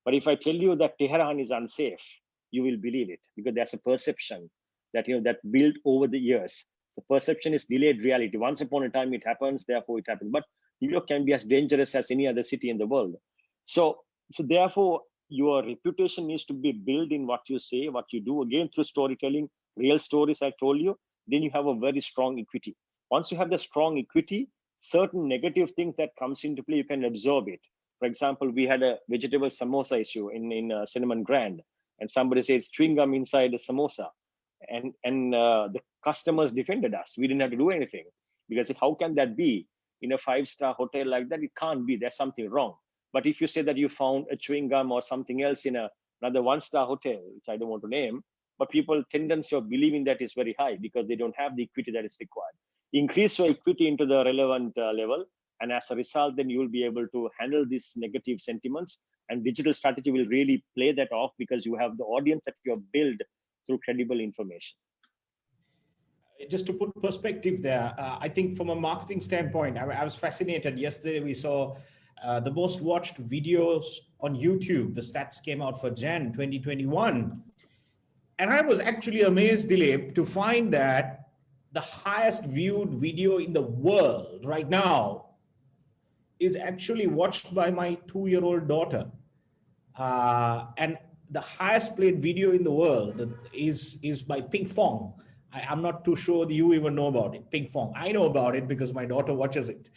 But if I tell you that Tehran is unsafe, you will believe it, because there's a perception that that built over the years. The perception is delayed reality. Once upon a time it happens, therefore it happened. But New York can be as dangerous as any other city in the world. So therefore, your reputation needs to be built in what you say, what you do, again through storytelling, real stories I told you. Then you have a very strong equity. Once you have the strong equity, certain negative things that comes into play, you can absorb it. For example, we had a vegetable samosa issue in Cinnamon Grand, and somebody says chewing gum inside the samosa, and the customers defended us. We didn't have to do anything, because how can that be in a 5-star hotel like that? It can't be. There's something wrong. But if you say that you found a chewing gum or something else in another 1-star hotel, which I don't want to name, but people tendency of believing that is very high because they don't have the equity that is required. Increase your equity into the relevant level, and as a result, then you will be able to handle these negative sentiments, and digital strategy will really play that off, because you have the audience that you have built through credible information. Just to put perspective there, I think from a marketing standpoint, I was fascinated. Yesterday, we saw the most watched videos on YouTube. The stats came out for Jan 2021. And I was actually amazed, Dilip, to find that the highest viewed video in the world right now is actually watched by my 2-year-old daughter. And the highest played video in the world is by Ping Fong. I'm not too sure that you even know about it. Ping Fong. I know about it because my daughter watches it,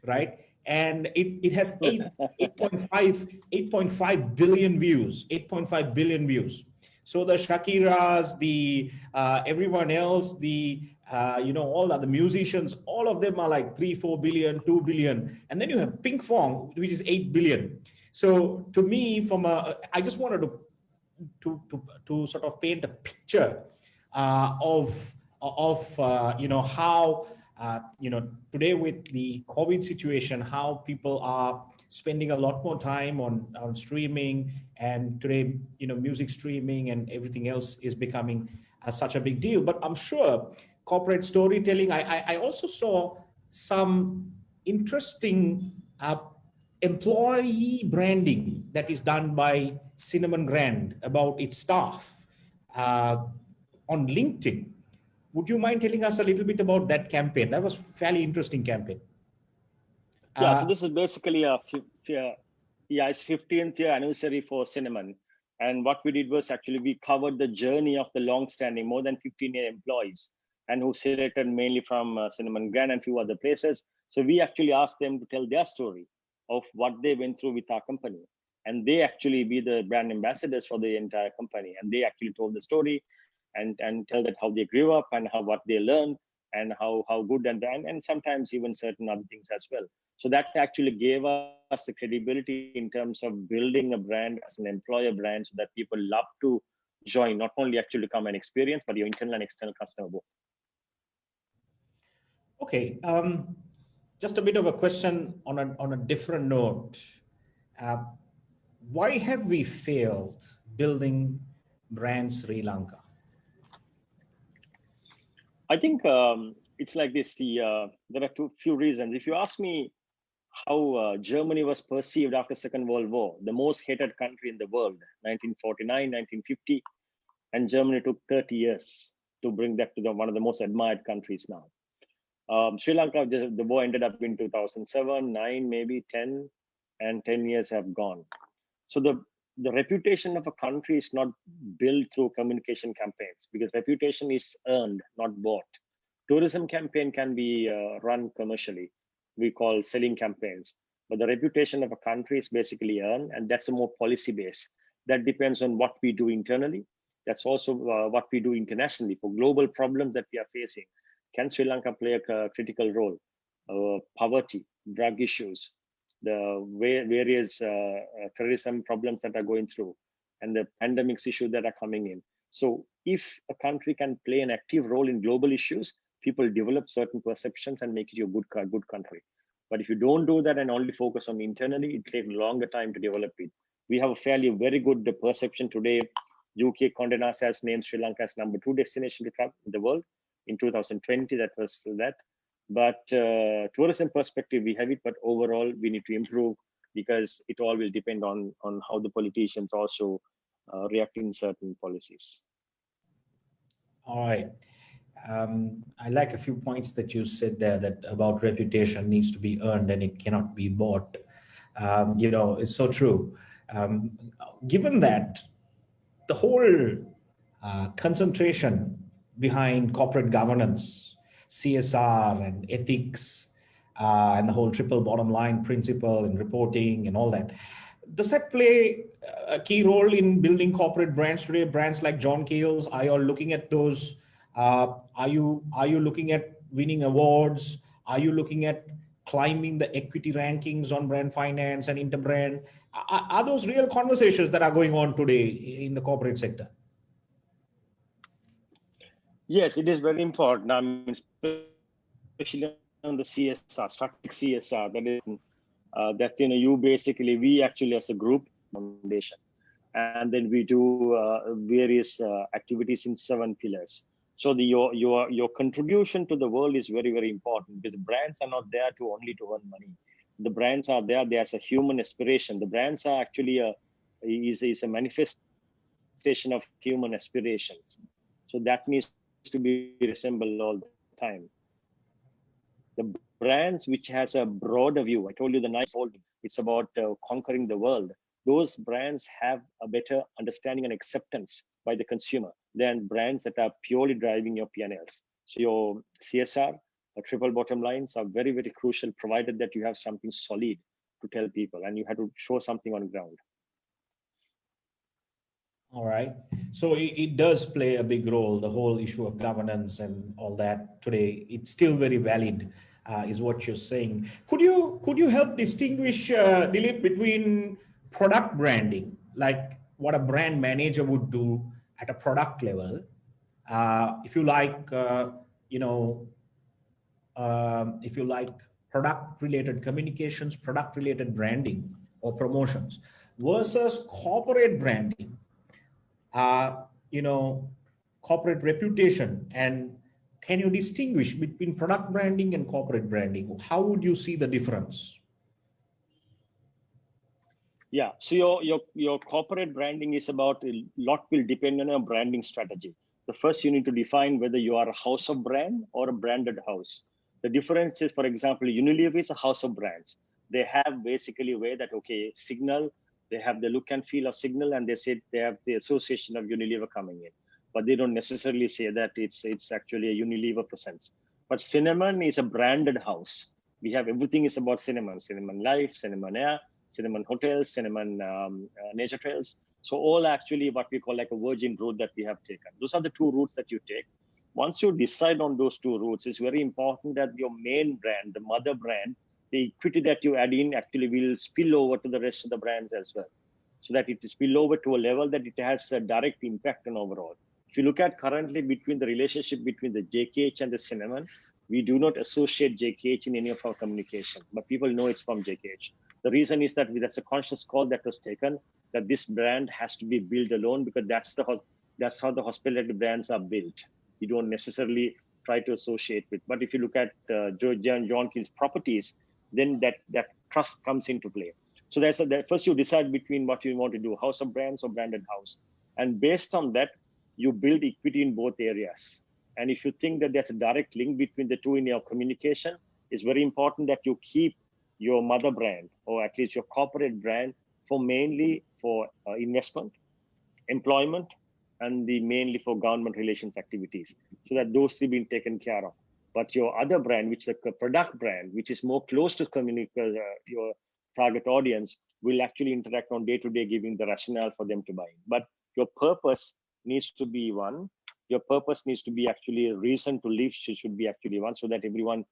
right? And it has 8.5 billion views, 8.5 billion views. So the Shakiras, the everyone else, the all the musicians, all of them are like 3-4 billion, 2 billion, and then you have Ping Fong, which is 8 billion. So to me, I just wanted to sort of paint a picture of how today with the COVID situation, how people are spending a lot more time on streaming, and today music streaming and everything else is becoming such a big deal. But I'm sure corporate storytelling, I also saw some interesting employee branding that is done by Cinnamon Grand about its staff on LinkedIn. Would you mind telling us a little bit about that campaign? That was a fairly interesting campaign. Yeah, so this is basically it's 15th year anniversary for Cinnamon. And what we did was actually we covered the journey of the long-standing, more than 15-year employees, and who selected mainly from Cinnamon Grand and few other places. So we actually asked them to tell their story of what they went through with our company. and they actually be the brand ambassadors for the entire company, and they actually told the story and tell that how they grew up and how what they learned and how good and sometimes even certain other things as well. So that actually gave us the credibility in terms of building a brand as an employer brand, so that people love to join, not only actually come and experience, but your internal and external customer both. Okay, just a bit of a question on a different note. Uh, why have we failed building brand Sri Lanka? I think it's like this. There are few reasons. If you ask me how Germany was perceived after Second World War, the most hated country in the world, 1949, 1950, and Germany took 30 years to bring that to one of the most admired countries now. Sri Lanka, the war ended up in 2007, 9, maybe 10, and 10 years have gone. So the reputation of a country is not built through communication campaigns, because reputation is earned, not bought. Tourism campaign can be run commercially. We call selling campaigns. But the reputation of a country is basically earned, and that's a more policy based. That depends on what we do internally. That's also what we do internationally for global problems that we are facing. Can Sri Lanka play a critical role? Poverty, drug issues, the various terrorism problems that are going through, and the pandemics issues that are coming in. So if a country can play an active role in global issues, people develop certain perceptions and make it a good country. But if you don't do that and only focus on internally, it takes a longer time to develop it. We have a very good perception today. UK Condé Nast has named Sri Lanka as #2 destination to travel in the world. In 2020, that was that. But tourism perspective, we have it, but overall we need to improve, because it all will depend on how the politicians also react in certain policies. All right. I like a few points that you said there, that about reputation needs to be earned and it cannot be bought. It's so true. Given that the whole concentration behind corporate governance, CSR and ethics, and the whole triple bottom line principle and reporting and all that, does that play a key role in building corporate brands today? Brands like John Keel's, are you all looking at those? Are you looking at winning awards? Are you looking at climbing the equity rankings on brand finance and interbrand? Are those real conversations that are going on today in the corporate sector? Yes, it is very important. I mean, especially on the CSR, strategic CSR. We actually as a group foundation, and then we do various activities in 7 pillars. So your contribution to the world is very important, because brands are not there to only to earn money. The brands are there. There's a human aspiration. The brands are actually is a manifestation of human aspirations. So that needs to be resembled all the time. The brands which has a broader view, I told you the nice holding, it's about conquering the world. Those brands have a better understanding and acceptance by the consumer than brands that are purely driving your P&Ls. So your CSR, triple bottom lines are very crucial, provided that you have something solid to tell people and you have to show something on the ground. All right. So it does play a big role, the whole issue of governance and all that today. It's still very valid, is what you're saying. Could you help distinguish, Dilip, between product branding, like what a brand manager would do at a product level, if you like, product-related communications, product-related branding or promotions, versus corporate branding, corporate reputation? And can you distinguish between product branding and corporate branding? How would you see the difference? Yeah, so your corporate branding is about, a lot will depend on your branding strategy. The first, you need to define whether you are a house of brand or a branded house. The difference is, for example, Unilever is a house of brands. They have basically a way that, okay, Signal, they have the look and feel of Signal, and they say they have the association of Unilever coming in, but they don't necessarily say that it's actually a Unilever presence. But Cinnamon is a branded house. We have everything is about Cinnamon Life, Cinnamon Air, cinnamon hotels, cinnamon nature trails. So all actually what we call like a virgin route that we have taken. Those are the two routes that you take. Once you decide on those two routes, it's very important that your main brand, the mother brand, the equity that you add in actually will spill over to the rest of the brands as well, so that it spill over to a level that it has a direct impact on overall. If you look at currently between the relationship between the JKH and the cinnamon, we do not associate JKH in any of our communication, but people know it's from JKH. The reason is that that's a conscious call that was taken, that this brand has to be built alone, because that's how the hospitality brands are built. You don't necessarily try to associate with. But if you look at John King's properties, then that trust comes into play. So first you decide between what you want to do, house of brands or branded house. And based on that, you build equity in both areas. And if you think that there's a direct link between the two in your communication, it's very important that you keep your mother brand, or at least your corporate brand, mainly for investment, employment, and mainly for government relations activities, so that those three being taken care of. But your other brand, which is the product brand, which is more close to your target audience, will actually interact on day-to-day, giving the rationale for them to buy. But your purpose needs to be one. Your purpose needs to be actually a reason to live. Should be actually one, so that everyone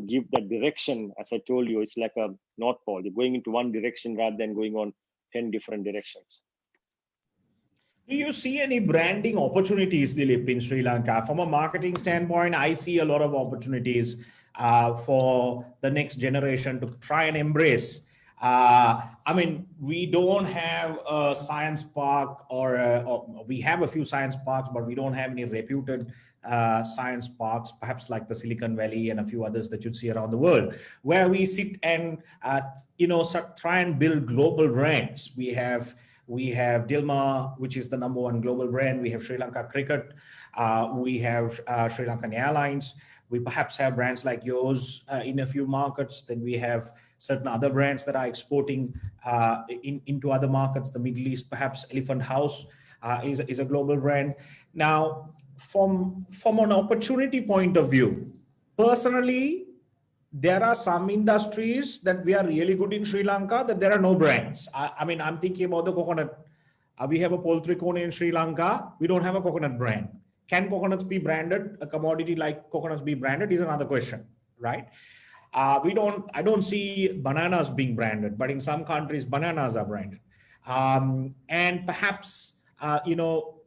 give that direction. As I told you, it's like a North Pole. You're going into one direction rather than going on 10 different directions. Do you see any branding opportunities, Dilip, in Sri Lanka? From a marketing standpoint, I see a lot of opportunities for the next generation to try and embrace. I mean, we don't have a science park, or we have a few science parks, but we don't have any reputed science parks, perhaps like the Silicon Valley and a few others that you'd see around the world, where we sit and, try and build global brands. We have Dilmah, which is the #1 global brand. We have Sri Lanka Cricket. We have Sri Lankan Airlines. We perhaps have brands like yours in a few markets. Then we have certain other brands that are exporting into other markets. The Middle East, perhaps Elephant House is a global brand. Now, from an opportunity point of view, personally, there are some industries that we are really good in Sri Lanka that there are no brands. I mean, I'm thinking about the coconut. We have a poultry corner in Sri Lanka. We don't have a coconut brand. Can coconuts be branded? A commodity like coconuts be branded is another question, right? I don't see bananas being branded, but in some countries, bananas are branded. And perhaps,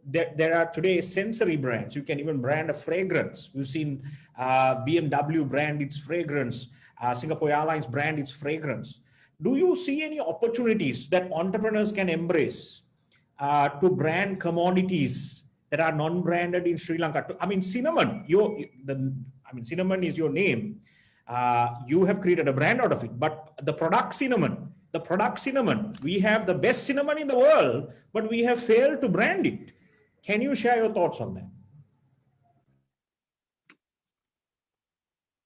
there are today sensory brands. You can even brand a fragrance. We've seen BMW brand its fragrance, Singapore Airlines brand its fragrance. Do you see any opportunities that entrepreneurs can embrace to brand commodities that are non-branded in Sri Lanka? I mean, cinnamon. Cinnamon is your name. You have created a brand out of it, but the product cinnamon, we have the best cinnamon in the world, but we have failed to brand it. Can you share your thoughts on that?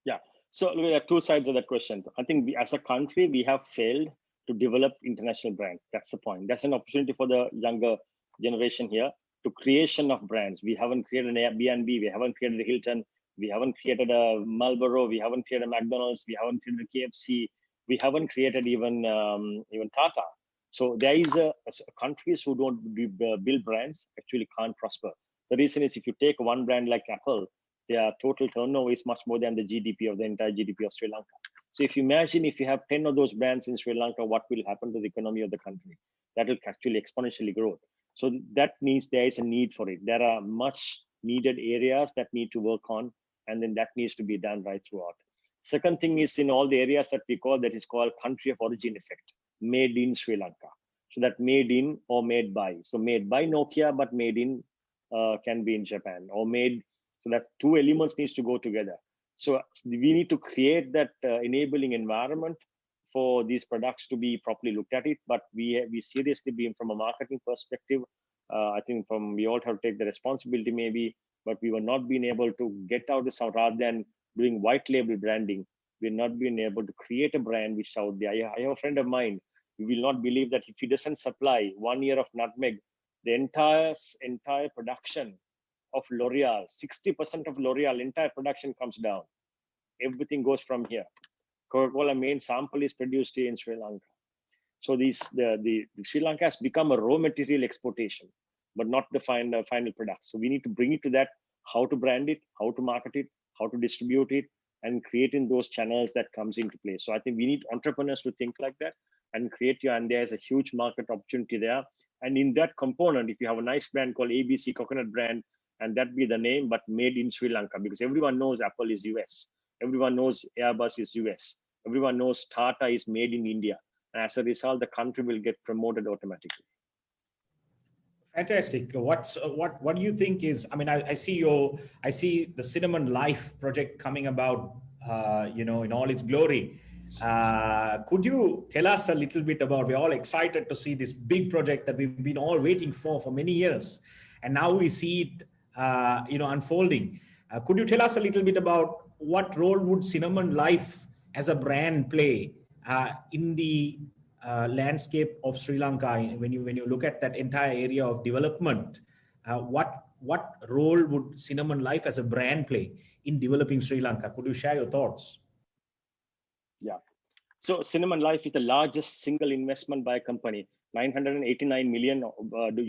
Yeah, so there are two sides of that question. I think as a country, we have failed to develop international brands. That's the point. That's an opportunity for the younger generation here to creation of brands. We haven't created an Airbnb, we haven't created a Hilton, we haven't created a Marlboro, we haven't created a McDonald's, we haven't created a KFC, we haven't created even Tata. So there is countries who don't build brands actually can't prosper. The reason is, if you take one brand like Apple, their total turnover is much more than the GDP of the entire GDP of Sri Lanka. So if you imagine if you have 10 of those brands in Sri Lanka, what will happen to the economy of the country? That will actually exponentially grow. So that means there is a need for it. There are much needed areas that need to work on, and then that needs to be done right throughout. Second thing is, in all the areas that we call, that is called country of origin effect, made in Sri Lanka. So that made in or made by. So made by Nokia, but made in can be in Japan, or made. So that two elements needs to go together. So we need to create that enabling environment for these products to be properly looked at it. But we seriously being from a marketing perspective, I think we all have to take the responsibility maybe, but we were not being able to get out this out rather than doing white label branding. We're not being able to create a brand which is out there. I have a friend of mine, you will not believe that if he doesn't supply 1 year of nutmeg, the entire production of L'Oreal, 60% of L'Oreal entire production comes down. Everything goes from here. Coca-Cola main sample is produced here in Sri Lanka. So the Sri Lanka has become a raw material exportation, but not the final product. So we need to bring it to that, how to brand it, how to market it, how to distribute it, and creating those channels that comes into play. So I think we need entrepreneurs to think like that and and there's a huge market opportunity there. And in that component, if you have a nice brand called ABC Coconut brand, and that be the name, but made in Sri Lanka, because everyone knows Apple is US, everyone knows Airbus is US, everyone knows Tata is made in India. And as a result, the country will get promoted automatically. Fantastic. What do you think is? I mean, I see the Cinnamon Life project coming about, in all its glory. Could you tell us a little bit about? We're all excited to see this big project that we've been all waiting for many years, and now we see it, unfolding. Could you tell us a little bit about what role would Cinnamon Life as a brand play in the landscape of Sri Lanka? When you look at that entire area of development, what role would Cinnamon Life as a brand play in developing Sri Lanka? Could you share your thoughts? Yeah. So Cinnamon Life is the largest single investment by a company. 989 million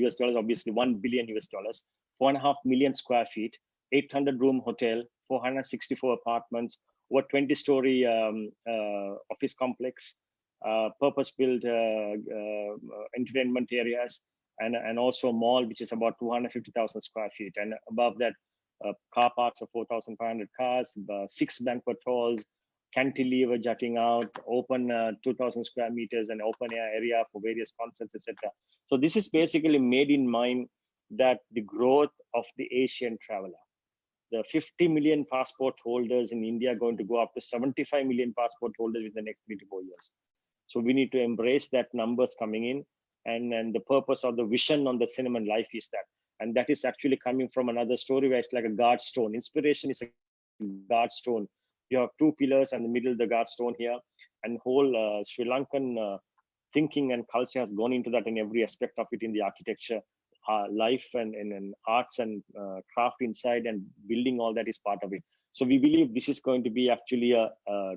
US dollars, obviously 1 billion US dollars, 4.5 million square feet, 800 room hotel, 464 apartments, over 20-story office complex, purpose-built entertainment areas, and also a mall which is about 250,000 square feet, and above that car parks of 4,500 cars, 6 banquet halls, cantilever jutting out, open 2,000 square meters, and open air area for various concerts, etc. So this is basically made in mind that the growth of the Asian traveler. The 50 million passport holders in India are going to go up to 75 million passport holders in the next 3 to 4 years. So we need to embrace that numbers coming in, and the purpose of the vision on the Cinnamon Life is that. And that is actually coming from another story where it's like a guard stone. Inspiration is a guard stone. You have 2 pillars and the middle, the guard stone here, and whole Sri Lankan thinking and culture has gone into that in every aspect of it, in the architecture, life and arts and craft inside, and building, all that is part of it. So we believe this is going to be actually a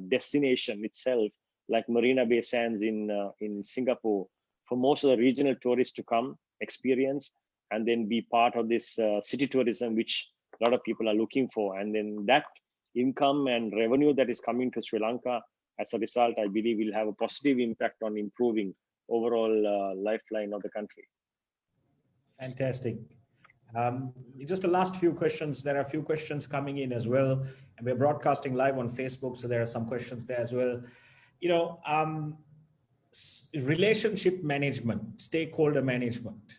destination itself, like Marina Bay Sands in Singapore, for most of the regional tourists to come, experience, and then be part of this city tourism, which a lot of people are looking for. And then that income and revenue that is coming to Sri Lanka, as a result, I believe will have a positive impact on improving overall lifeline of the country. Fantastic. Just the last few questions. There are a few questions coming in as well, and we're broadcasting live on Facebook, so there are some questions there as well. Relationship management, stakeholder management,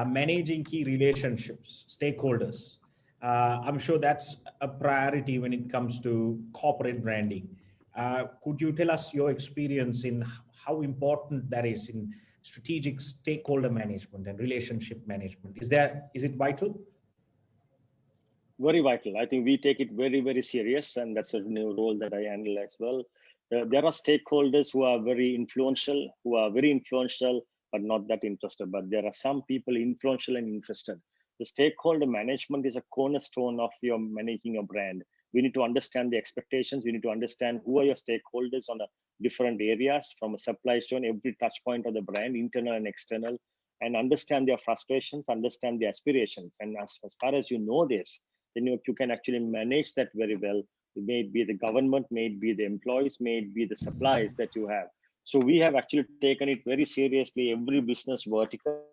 managing key relationships, stakeholders. I'm sure that's a priority when it comes to corporate branding. Could you tell us your experience in how important that is in strategic stakeholder management and relationship management? Is it vital? Very vital. I think we take it very, very serious, and that's a new role that I handle as well. There are stakeholders who are very influential, but not that interested. But there are some people influential and interested. The stakeholder management is a cornerstone of your managing a brand. We need to understand the expectations. We need to understand who are your stakeholders on different areas, from a supply chain, every touch point of the brand, internal and external, and understand their frustrations, understand their aspirations. And as far as you know this, then you can actually manage that very well. It may be the government, may it be the employees, may it be the suppliers that you have. So we have actually taken it very seriously, every business vertical.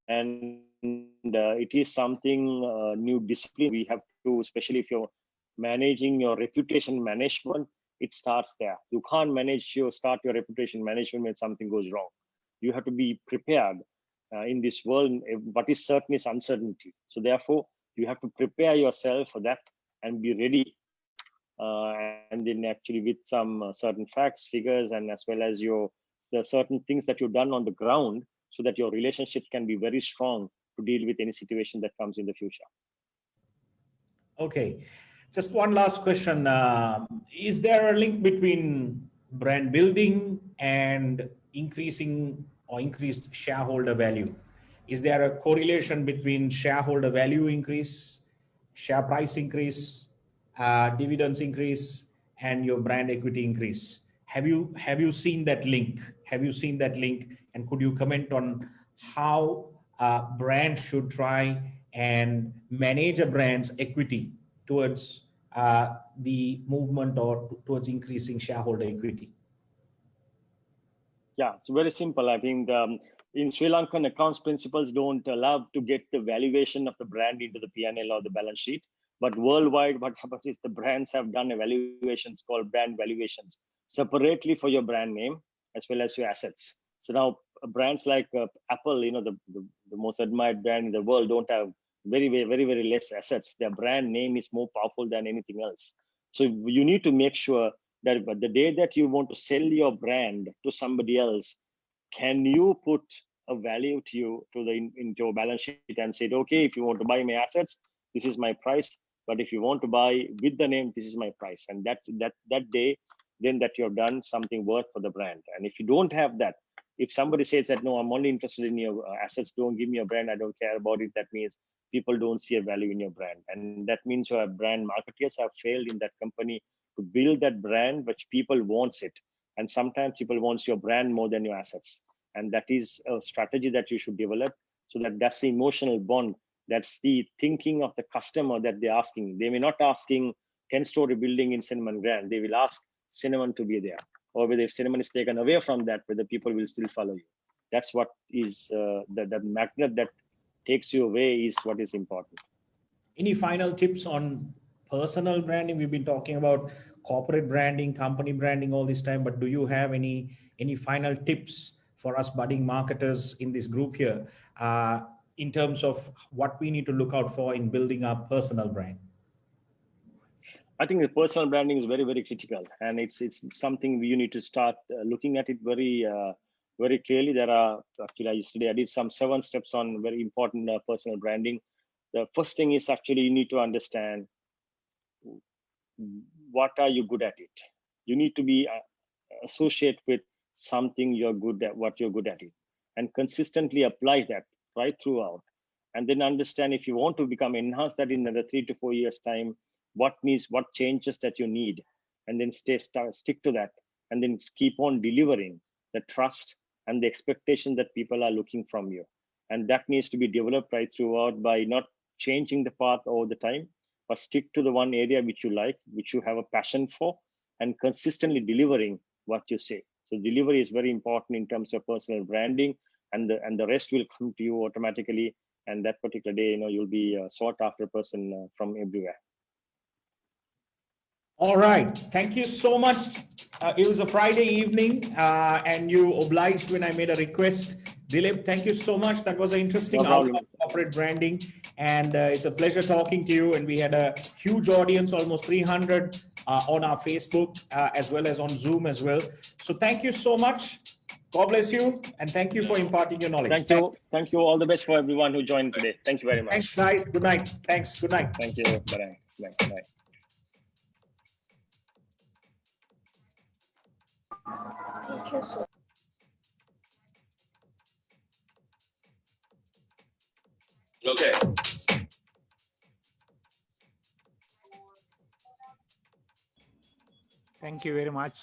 And it is something new discipline we have to, especially if you're managing your reputation management, it starts there. You can't start your reputation management when something goes wrong. You have to be prepared in this world. What is certain is uncertainty. So therefore, you have to prepare yourself for that and be ready. And then actually with some certain facts, figures, and as well as the certain things that you've done on the ground, so that your relationships can be very strong to deal with any situation that comes in the future. Okay, just one last question. Is there a link between brand building and increased shareholder value? Is there a correlation between shareholder value increase, share price increase, dividends increase, and your brand equity increase? Have you seen that link? Have you seen that link? And could you comment on how brands should try and manage a brand's equity towards the movement or towards increasing shareholder equity? Yeah, it's very simple. I think in Sri Lankan accounts principles don't allow to get the valuation of the brand into the P&L or the balance sheet. But worldwide, what happens is the brands have done evaluations called brand valuations separately for your brand name as well as your assets. So now brands like Apple, the most admired brand in the world, don't have very less assets. Their brand name is more powerful than anything else. So you need to make sure that the day that you want to sell your brand to somebody else, can you put a value to you into your balance sheet and say, okay, if you want to buy my assets, this is my price. But if you want to buy with the name, this is my price. And that day, then that you have done something worth for the brand. And if you don't have that, if somebody says that, no, I'm only interested in your assets, don't give me a brand, I don't care about it, that means people don't see a value in your brand. And that means your brand marketeers have failed in that company to build that brand, which people wants it. And sometimes people wants your brand more than your assets. And that is a strategy that you should develop, so that that's the emotional bond. That's the thinking of the customer that they're asking. They may not asking 10-story building in Cinnamon Grand. They will ask Cinnamon to be there. Or whether if Cinnamon is taken away from that, whether people will still follow you. That's what is the magnet that takes you away is what is important. Any final tips on personal branding? We've been talking about corporate branding, company branding all this time, but do you have any final tips for us budding marketers in this group here in terms of what we need to look out for in building our personal brand? I think the personal branding is very critical, and it's something you need to start looking at it very clearly. There are actually yesterday I did some 7 steps on very important personal branding. The first thing is actually you need to understand what are you good at it. You need to be associated with something you're good at, what you're good at it, and consistently apply that right throughout. And then understand if you want to enhance that in another 3 to 4 years time, what changes that you need, and then stick to that, and then keep on delivering the trust and the expectation that people are looking from you. And that needs to be developed right throughout by not changing the path all the time, but stick to the one area which you like, which you have a passion for, and consistently delivering what you say. So delivery is very important in terms of personal branding, and the rest will come to you automatically. And that particular day, you'll be a sought after person from everywhere. All right. Thank you so much. It was a Friday evening and you obliged when I made a request. Dilip, thank you so much. That was an interesting outcome of corporate branding. And it's a pleasure talking to you. And we had a huge audience, almost 300 on our Facebook, as well as on Zoom as well. So thank you so much. God bless you. And thank you for imparting your knowledge. Thank you. Thank you. All the best for everyone who joined today. Thank you very much. Thanks, guys. Good night. Thanks. Good night. Thank you. Bye. Bye. Okay. Thank you very much.